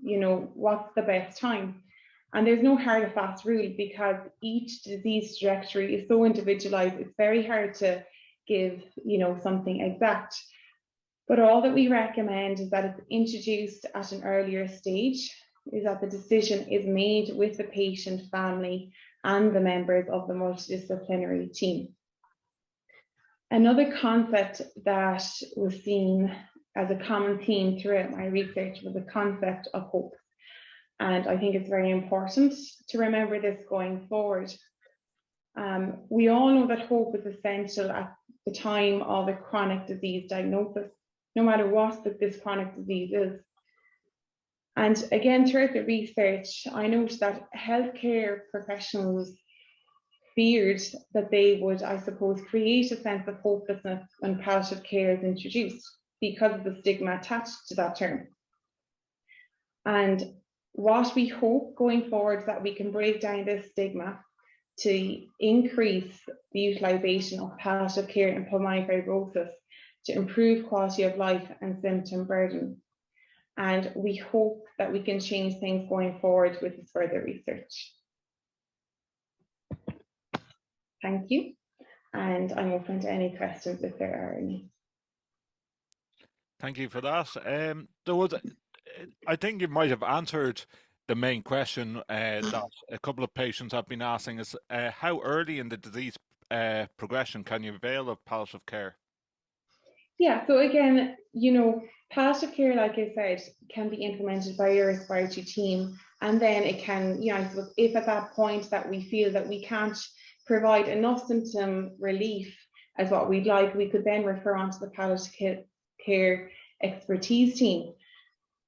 You know, what's the best time? And there's no hard or fast rule because each disease trajectory is so individualised, it's very hard to give, something exact. But all that we recommend is that it's introduced at an earlier stage, is that the decision is made with the patient, family, and the members of the multidisciplinary team. Another concept that was seen as a common theme throughout my research was the concept of hope. And I think it's very important to remember this going forward. We all know that hope is essential at the time of a chronic disease diagnosis, no matter what this chronic disease is. And again, throughout the research, I noticed that healthcare professionals feared that they would, I suppose, create a sense of hopelessness when palliative care is introduced because of the stigma attached to that term. And what we hope going forward is that we can break down this stigma to increase the utilisation of palliative care in pulmonary fibrosis to improve quality of life and symptom burden. And we hope that we can change things going forward with this further research. Thank you. And I'm open to any questions if there are any. Thank you for that. I think you might have answered the main question that a couple of patients have been asking is how early in the disease progression can you avail of palliative care? Yeah, so again, palliative care, like I said, can be implemented by your respiratory team. And then it can, if at that point that we feel that we can't provide enough symptom relief as what we'd like, we could then refer on to the palliative care expertise team.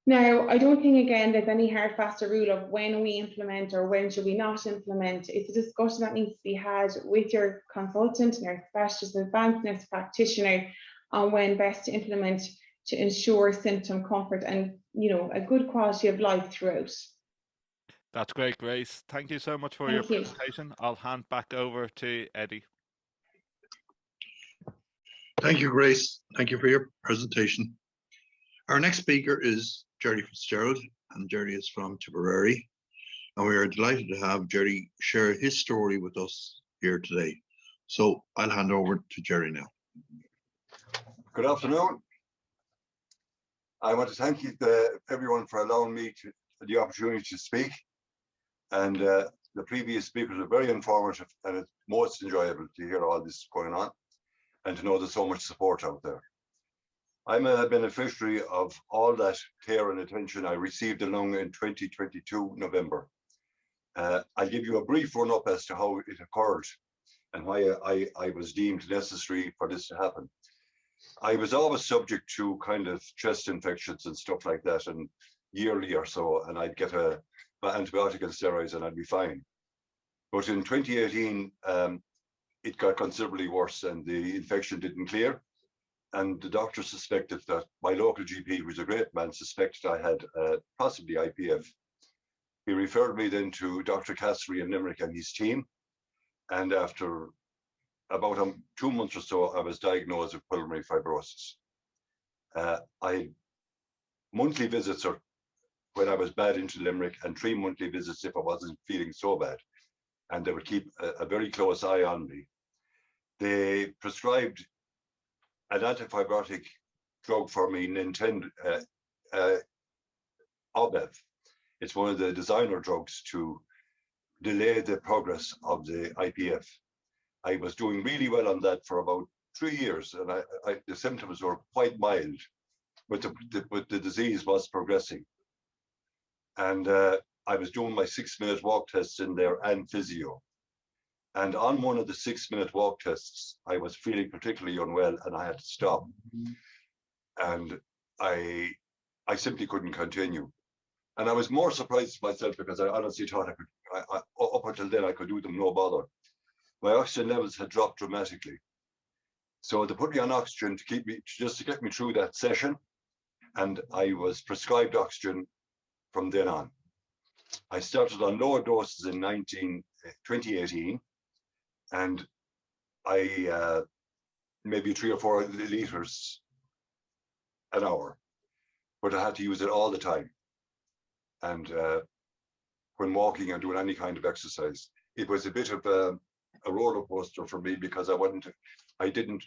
Now, I don't think, again, there's any hard, fast rule of when we implement or when should we not implement. It's a discussion that needs to be had with your consultant, nurse specialist, advanced nurse practitioner on when best to implement to ensure symptom comfort and, a good quality of life throughout. That's great, Grace. Thank you so much for your presentation. I'll hand back over to Eddie. Thank you, Grace. Thank you for your presentation. Our next speaker is Jerry Fitzgerald, and Jerry is from Tipperary. And we are delighted to have Jerry share his story with us here today. So I'll hand over to Jerry now. Good afternoon. I want to thank you everyone for allowing me the opportunity to speak. And the previous speakers are very informative, and it's most enjoyable to hear all this going on and to know there's so much support out there. I'm a beneficiary of all that care and attention I received along in 2022 November. I'll give you a brief run-up as to how it occurred and why I was deemed necessary for this to happen. I was always subject to kind of chest infections and stuff like that, and yearly or so, and I'd get an antibiotic and steroids and I'd be fine. But in 2018, it got considerably worse and the infection didn't clear. And the doctor suspected that my local GP, who was a great man, suspected I had possibly IPF. He referred me then to Dr. Cassidy in Limerick and his team. And after about 2 months or so, I was diagnosed with pulmonary fibrosis. I had monthly visits or when I was bad into Limerick, and 3 monthly visits if I wasn't feeling so bad. And they would keep a very close eye on me. They prescribed an antifibrotic drug for me, Obev. It's one of the designer drugs to delay the progress of the IPF. I was doing really well on that for about 3 years, and the symptoms were quite mild, but the disease was progressing. And I was doing my 6-minute walk tests in there and physio. And on one of the 6-minute walk tests, I was feeling particularly unwell and I had to stop. And I simply couldn't continue. And I was more surprised myself because I honestly thought I could, up until then, I could do them no bother. My oxygen levels had dropped dramatically. So they put me on oxygen to get me through that session. And I was prescribed oxygen from then on. I started on lower doses in 2018, and I maybe 3 or 4 liters an hour, but I had to use it all the time. And when walking and doing any kind of exercise, it was a bit of a roller coaster for me because I didn't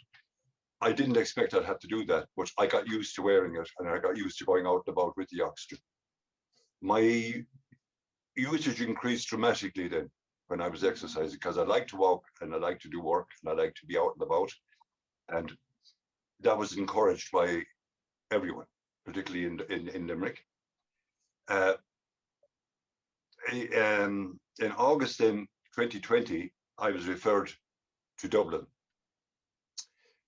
expect I'd have to do that, but I got used to wearing it and I got used to going out and about with the oxygen. My usage increased dramatically then when I was exercising because I like to walk and I like to do work and I like to be out and about. And that was encouraged by everyone, particularly in Limerick. In August in 2020, I was referred to Dublin,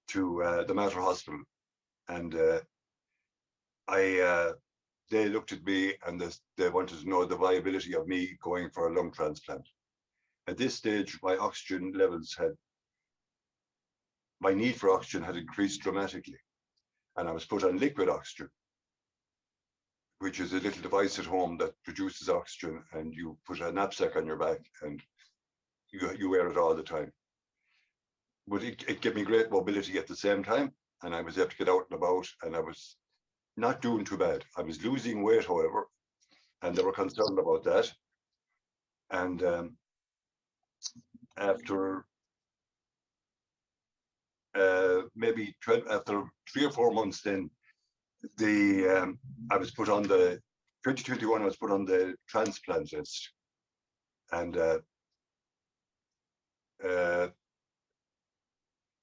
to the Mater Hospital. And they looked at me and they wanted to know the viability of me going for a lung transplant. At this stage, my need for oxygen had increased dramatically. And I was put on liquid oxygen, which is a little device at home that produces oxygen, and you put a knapsack on your back and you wear it all the time. But it gave me great mobility at the same time, and I was able to get out and about, and I was not doing too bad. I was losing weight, however, and they were concerned about that. And after maybe after 3 or 4 months, then I was put on the 2021. I was put on the transplant list, and that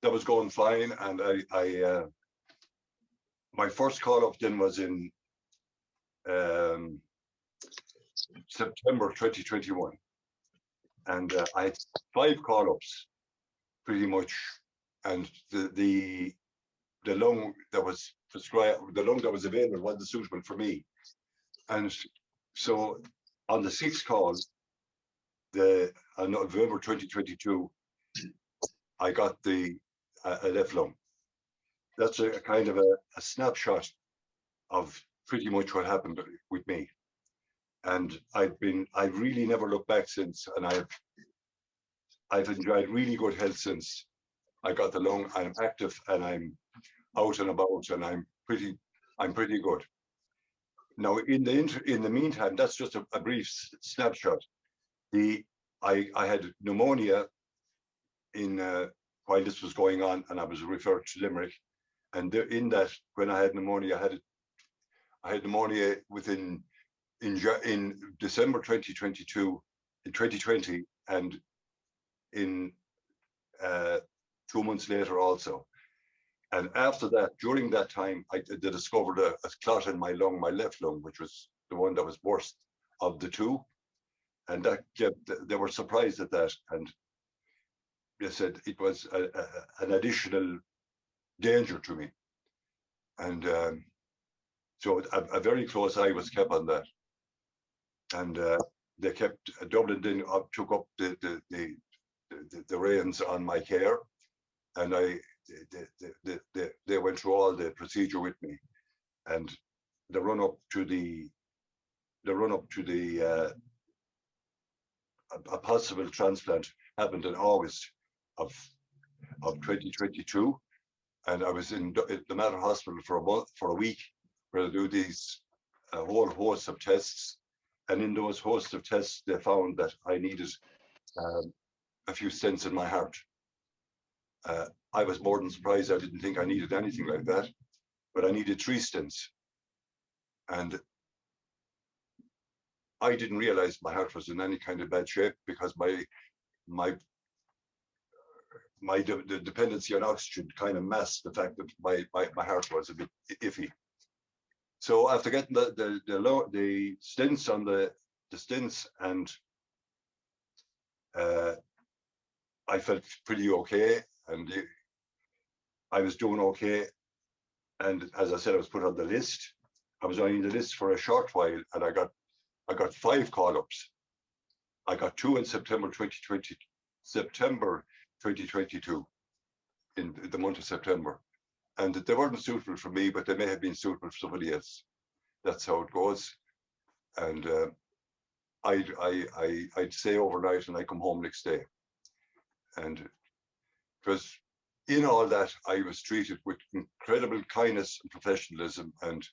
was going fine. And my first call up then was in September 2021, and I had 5 call-ups pretty much, and the lung that was prescribed, the lung that was available wasn't suitable for me. And so on the 6th call, on November 2022, I got a left lung. That's a kind of a snapshot of pretty much what happened with me. And I've really never looked back since, and I've enjoyed really good health since I got the lung. I'm active and I'm out and about, and I'm pretty good. Now, in the meantime, that's just a brief snapshot. I had pneumonia while this was going on, and I was referred to Limerick. And in that, when I had pneumonia, I had pneumonia in December 2022, in 2020, and in 2 months later also. And after that, during that time, they discovered a clot in my lung, my left lung, which was the one that was worst of the 2. And they were surprised at that. And they said it was an additional danger to me. And so a very close eye was kept on that. And they kept, Dublin then took up the reins on my care. And they went through all the procedure with me, and the run up to a possible transplant happened in August of 2022, and I was in the Mater Hospital for a week, where they do these a whole host of tests. And in those host of tests, they found that I needed a few stents in my heart. I was more than surprised. I didn't think I needed anything like that, but I needed 3 stents. And I didn't realize my heart was in any kind of bad shape, because the dependency on oxygen kind of masked the fact that my heart was a bit iffy. So after getting the stents on the stents, and I felt pretty okay, and I was doing okay. And as I said, I was put on the list. I was on the list for a short while, and I got 5 call-ups. I got 2 in September 2022, in the month of September. And they weren't suitable for me, but they may have been suitable for somebody else. That's how it goes. And I'd stay overnight, and I come home next day. And because in all that, I was treated with incredible kindness and professionalism, and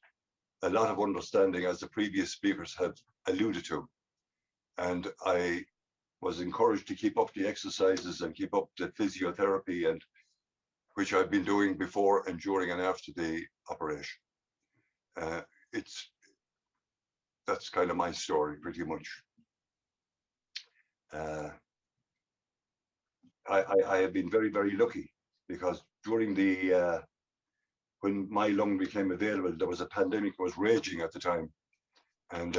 a lot of understanding, as the previous speakers have alluded to. And I was encouraged to keep up the exercises and keep up the physiotherapy, and which I've been doing before and during and after the operation. That's kind of my story, pretty much. I have been very, very lucky, because during the when my lung became available, there was a pandemic that was raging at the time, and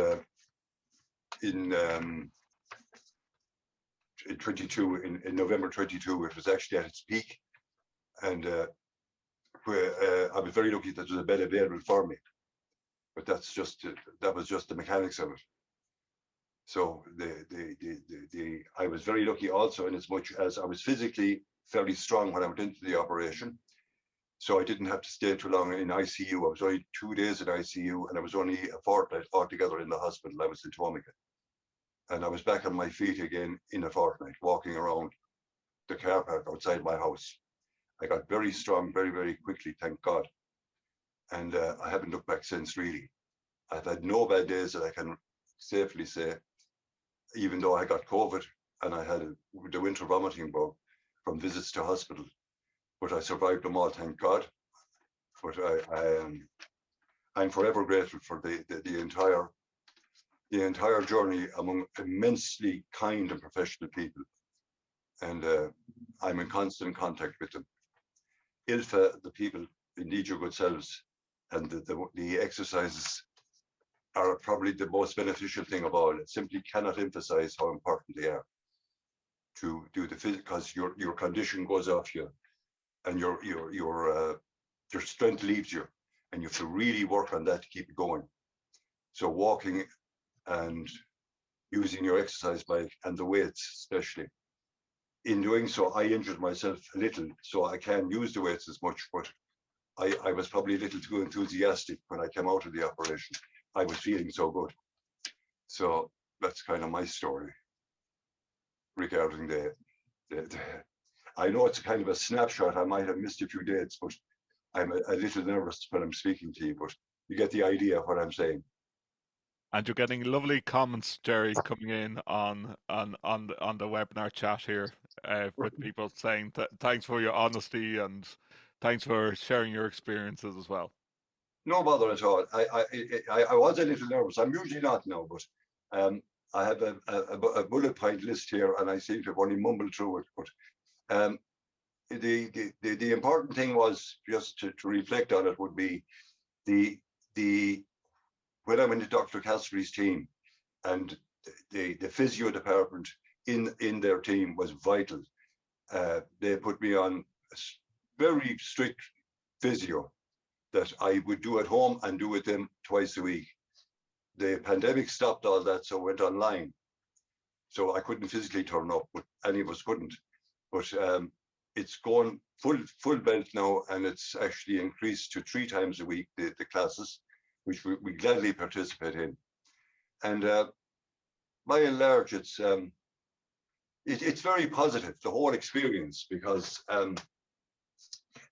in 22, in November 22, it was actually at its peak, and where I was very lucky that there was a bed available for me. But that was just the mechanics of it. So I was very lucky also, in as much as I was physically fairly strong when I went into the operation. So I didn't have to stay too long in ICU. I was only 2 days in ICU, and I was only a fortnight altogether in the hospital. I was in Tomica. And I was back on my feet again in a fortnight, walking around the car park outside my house. I got very strong very, very quickly, thank God. And I haven't looked back since, really. I've had no bad days that I can safely say, even though I got COVID and I had the winter vomiting bug from visits to hospital. But I survived them all, thank God. But I'm forever grateful for the entire journey among immensely kind and professional people. And I'm in constant contact with them. ILFA, the people, indeed your good selves, and the exercises are probably the most beneficial thing of all. It simply cannot emphasize how important they are to do the physical, because your condition goes off you, and your strength leaves you, and you have to really work on that to keep it going. So walking and using your exercise bike and the weights, especially. In doing so, I injured myself a little, so I can't use the weights as much, but I was probably a little too enthusiastic when I came out of the operation. I was feeling so good. So that's kind of my story regarding I know it's kind of a snapshot. I might have missed a few dates, but I'm a little nervous when I'm speaking to you, but you get the idea of what I'm saying. And you're getting lovely comments, Jerry, coming in on the webinar chat here, with people saying thanks for your honesty and thanks for sharing your experiences as well. No bother at all. I was a little nervous. I'm usually not now, but I have a bullet point list here, and I seem to have only mumbled through it. But the important thing was just to reflect on it would be when I went to Dr. Cassidy's team, and the physio department in their team was vital. They put me on very strict physio that I would do at home and do with them twice a week. The pandemic stopped all that, so I went online. So I couldn't physically turn up, but any of us couldn't. But it's gone full belt now, and it's actually increased to 3 times a week, the classes, which we gladly participate in. And by and large, it's very positive, the whole experience, because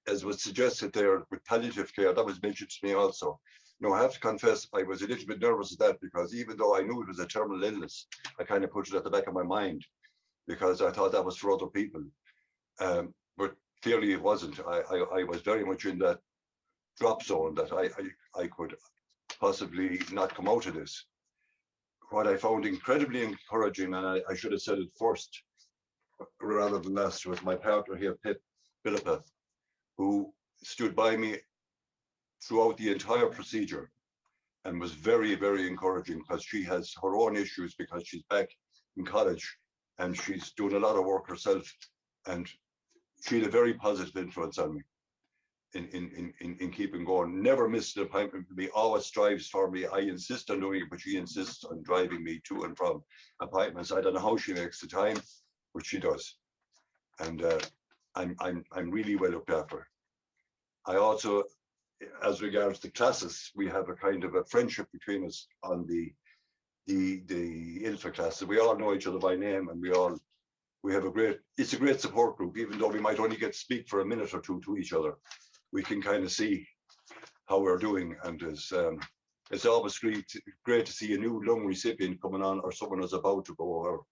as was suggested there with palliative care, that was mentioned to me also, No, I have to confess, I was a little bit nervous at that, because even though I knew it was a terminal illness, I kind of put it at the back of my mind because I thought that was for other people. But clearly it wasn't. I was very much in that drop zone that I could possibly not come out of this. What I found incredibly encouraging, and I should have said it first rather than last, was my partner here, Philippa, who stood by me throughout the entire procedure and was very, very encouraging, because she has her own issues because she's back in college and she's doing a lot of work herself, and she had a very positive influence on me in keeping going. Never missed an appointment with me, always strives for me. I insist on doing it, but she insists on driving me to and from appointments. I don't know how she makes the time, but she does. And I'm really well looked after. I also, as regards the classes, we have a kind of a friendship between us on the ILFA classes. We all know each other by name, and we have it's a great support group. Even though we might only get to speak for a minute or two to each other, we can kind of see how we're doing. And it's always great to see a new lung recipient coming on, or someone who's about to go,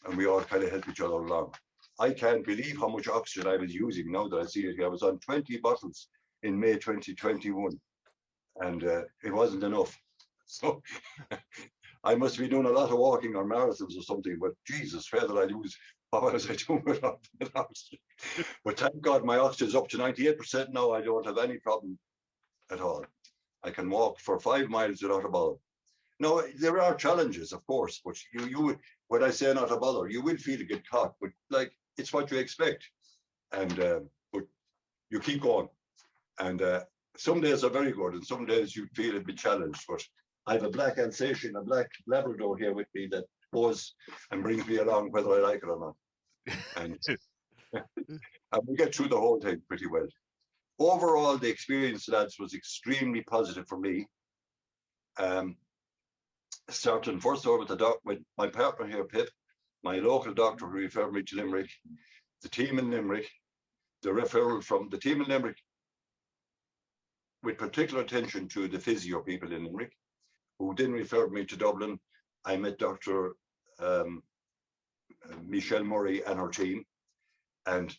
and we all kind of help each other along. I can't believe how much oxygen I was using now that I see it here. I was on 20 bottles in May 2021, and it wasn't enough. So I must be doing a lot of walking or marathons or something, but Jesus, where did I lose? What was I doing without oxygen? But thank God my oxygen is up to 98% now. I don't have any problem at all. I can walk for 5 miles without a bother. Now, there are challenges, of course, but you when I say not a bother, you will feel to get caught, but like, it's what you expect. And but you keep going. And some days are very good, and some days you feel a bit challenged. But I have a black Alsatian, a black Labrador here with me that goes and brings me along whether I like it or not. And, and we get through the whole thing pretty well. Overall, the experience, lads, was extremely positive for me. Starting first over with my partner here, Pip, my local doctor who referred me to Limerick, the team in Limerick, the referral from the team in Limerick, with particular attention to the physio people in Limerick, who then referred me to Dublin. I met Dr. Michelle Murray and her team, and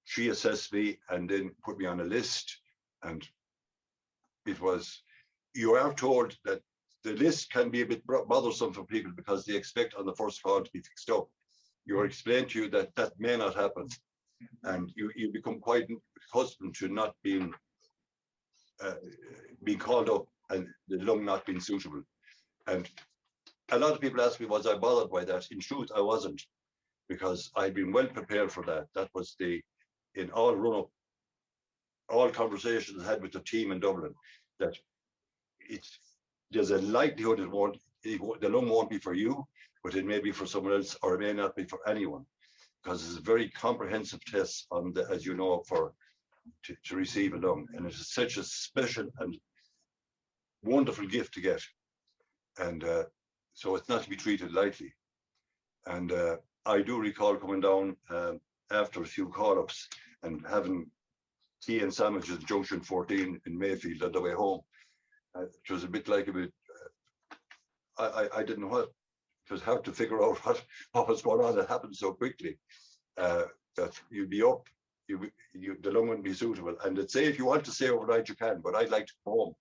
she assessed me and then put me on a list. And it was, you are told that the list can be a bit bothersome for people because they expect on the first call to be fixed up. You are explained to you that that may not happen, and you become quite accustomed to not being called up and the lung not being suitable. And a lot of people ask me, was I bothered by that? In truth, I wasn't, because I'd been well prepared for that. That was in all run-up, all conversations I had with the team in Dublin, that there's a likelihood the lung won't be for you, but it may be for someone else, or it may not be for anyone, because it's a very comprehensive test on the, as you know, to receive a lung, and it is such a special and wonderful gift to get, and so it's not to be treated lightly. And I do recall coming down after a few call-ups and having tea and sandwiches at Junction 14 in Mayfield on the way home. It was a bit like I didn't know what, it was hard to figure out what was going on. It happened so quickly that you'd be up, the lung wouldn't be suitable. And they'd say, if you want to stay overnight, you can, but I'd like to go home.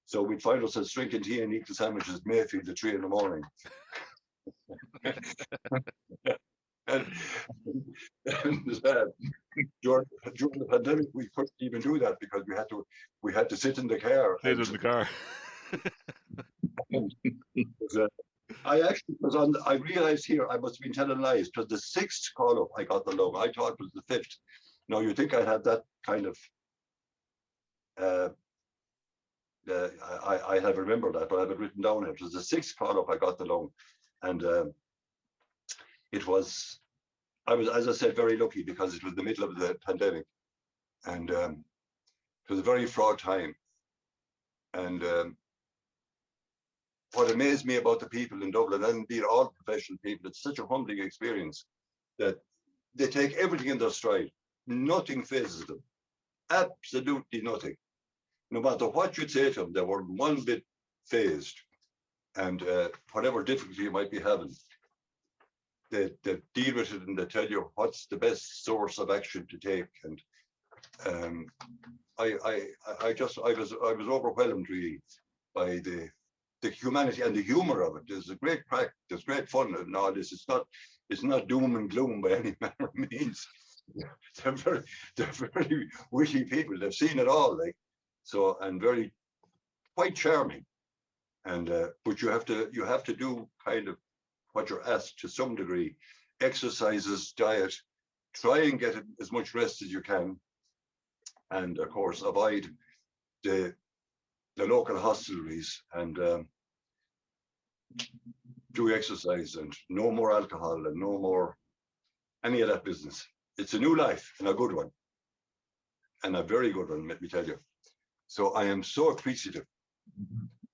So we'd find ourselves drinking tea and eating sandwiches at Mayfield at 3 in the morning. and during the pandemic, we couldn't even do that because we had to sit in the car. I realized here I must have been telling lies, because the 6th call up I got the lung. I thought it was the 5th. Now you think I had that kind of I have remembered that, but I have it written down here. It was the 6th call up I got the lung, and I was, as I said, very lucky because it was the middle of the pandemic, and it was a very fraught time. And what amazed me about the people in Dublin, and indeed all professional people, it's such a humbling experience that they take everything in their stride. Nothing phases them, absolutely nothing. no matter what you say to them, they weren't one bit phased. And whatever difficulty you might be having, they deal with it and they tell you what's the best source of action to take. And I was overwhelmed really by the humanity and the humor of it. There's a great practice, there's great fun and all this. It's not doom and gloom by any manner of means. They're very witty people. They've seen it all, like, so, and quite charming. And but you have to do kind of what you're asked to some degree. Exercises, diet, try and get as much rest as you can, and of course avoid the local hostelries, and do exercise, and no more alcohol and no more any of that business. It's a new life, and a good one, and a very good one, let me tell you. So I am so appreciative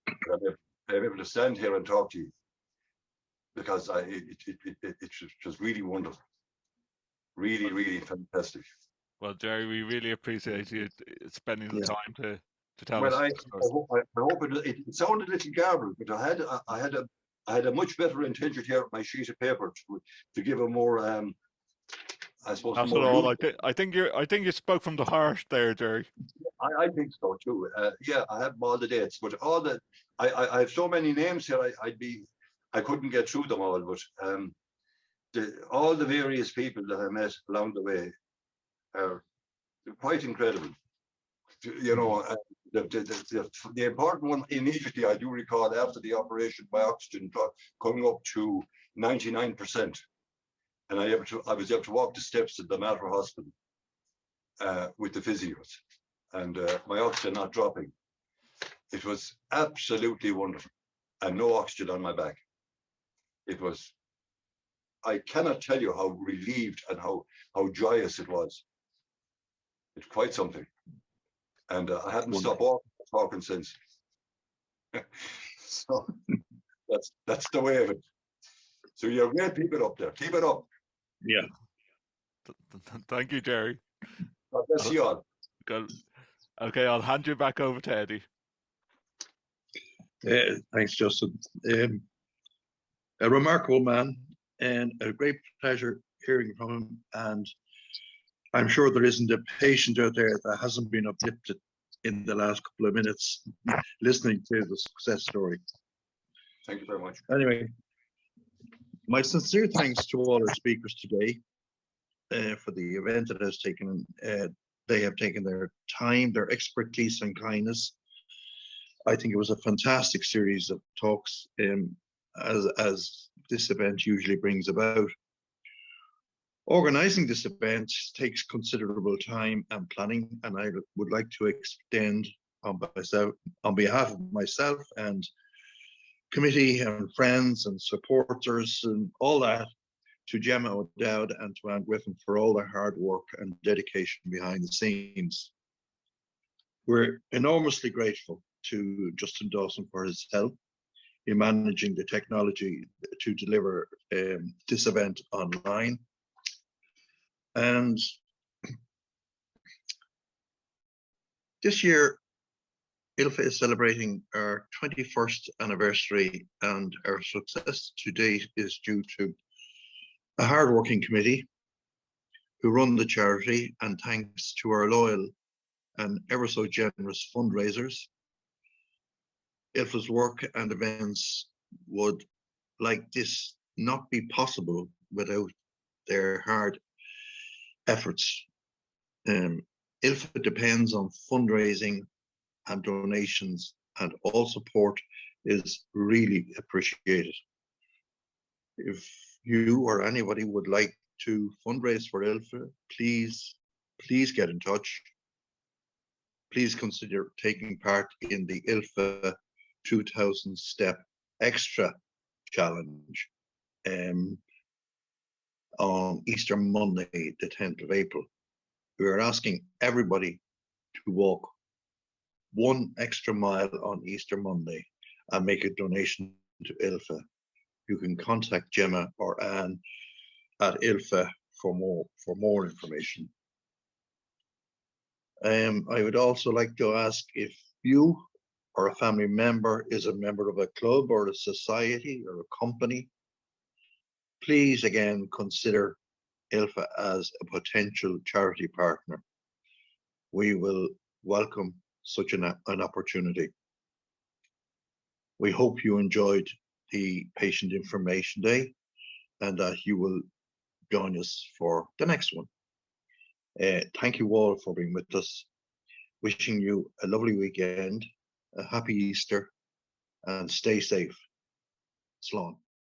that I'm able to stand here and talk to you, because it's just really wonderful, really, really fantastic. Well, Jerry, we really appreciate you spending the time to tell well, us. I hope it sounded a little garbled, but I had a much better intention here at my sheet of paper to give a more I suppose. That's all. I think you spoke from the heart there, Jerry. I think so too. Yeah, I have all the dates, but I have so many names here. I couldn't get through them all, but all the various people that I met along the way are quite incredible. You know, the important one immediately, I do recall, after the operation, my oxygen coming up to 99%. And I was able to walk the steps at the Malvern Hospital with the physios, and my oxygen not dropping. It was absolutely wonderful, and no oxygen on my back. It was, I cannot tell you how relieved and how joyous it was. It's quite something. And I haven't stopped talking since. So that's the way of it. So you're great people up there. Keep it up. Yeah. Thank you, Jerry. God bless you all. Good. Okay, I'll hand you back over to Eddie. Thanks, Justin. A remarkable man, and a great pleasure hearing from him. And I'm sure there isn't a patient out there that hasn't been uplifted in the last couple of minutes listening to the success story. Thank you very much. Anyway, my sincere thanks to all our speakers today for the event that has taken. They have taken their time, their expertise, and kindness. I think it was a fantastic series of talks, as this event usually brings about. Organising this event takes considerable time and planning, and I would like to extend on behalf of myself and committee and friends and supporters and all that to Gemma O'Dowd and to Anne Griffin for all their hard work and dedication behind the scenes. We're enormously grateful to Justin Dawson for his help in managing the technology to deliver this event online. And this year, ILFA is celebrating our 21st anniversary, and our success to date is due to a hardworking committee who run the charity, and thanks to our loyal and ever so generous fundraisers. ILFA's work and events would, like this, not be possible without their hard efforts. ILFA depends on fundraising and donations, and all support is really appreciated. If you or anybody would like to fundraise for ILFA, please get in touch. Please consider taking part in the ILFA 2000 Step Extra Challenge on Easter Monday, the 10th of April. We are asking everybody to walk 1 extra mile on Easter Monday and make a donation to ILFA. You can contact Gemma or Anne at ILFA for more information. I would also like to ask if you or a family member is a member of a club or a society or a company, please again consider ILFA as a potential charity partner. We will welcome such an opportunity. We hope you enjoyed the Patient Information Day and that you will join us for the next one. Thank you all for being with us. Wishing you a lovely weekend, a happy Easter, and stay safe. Slán.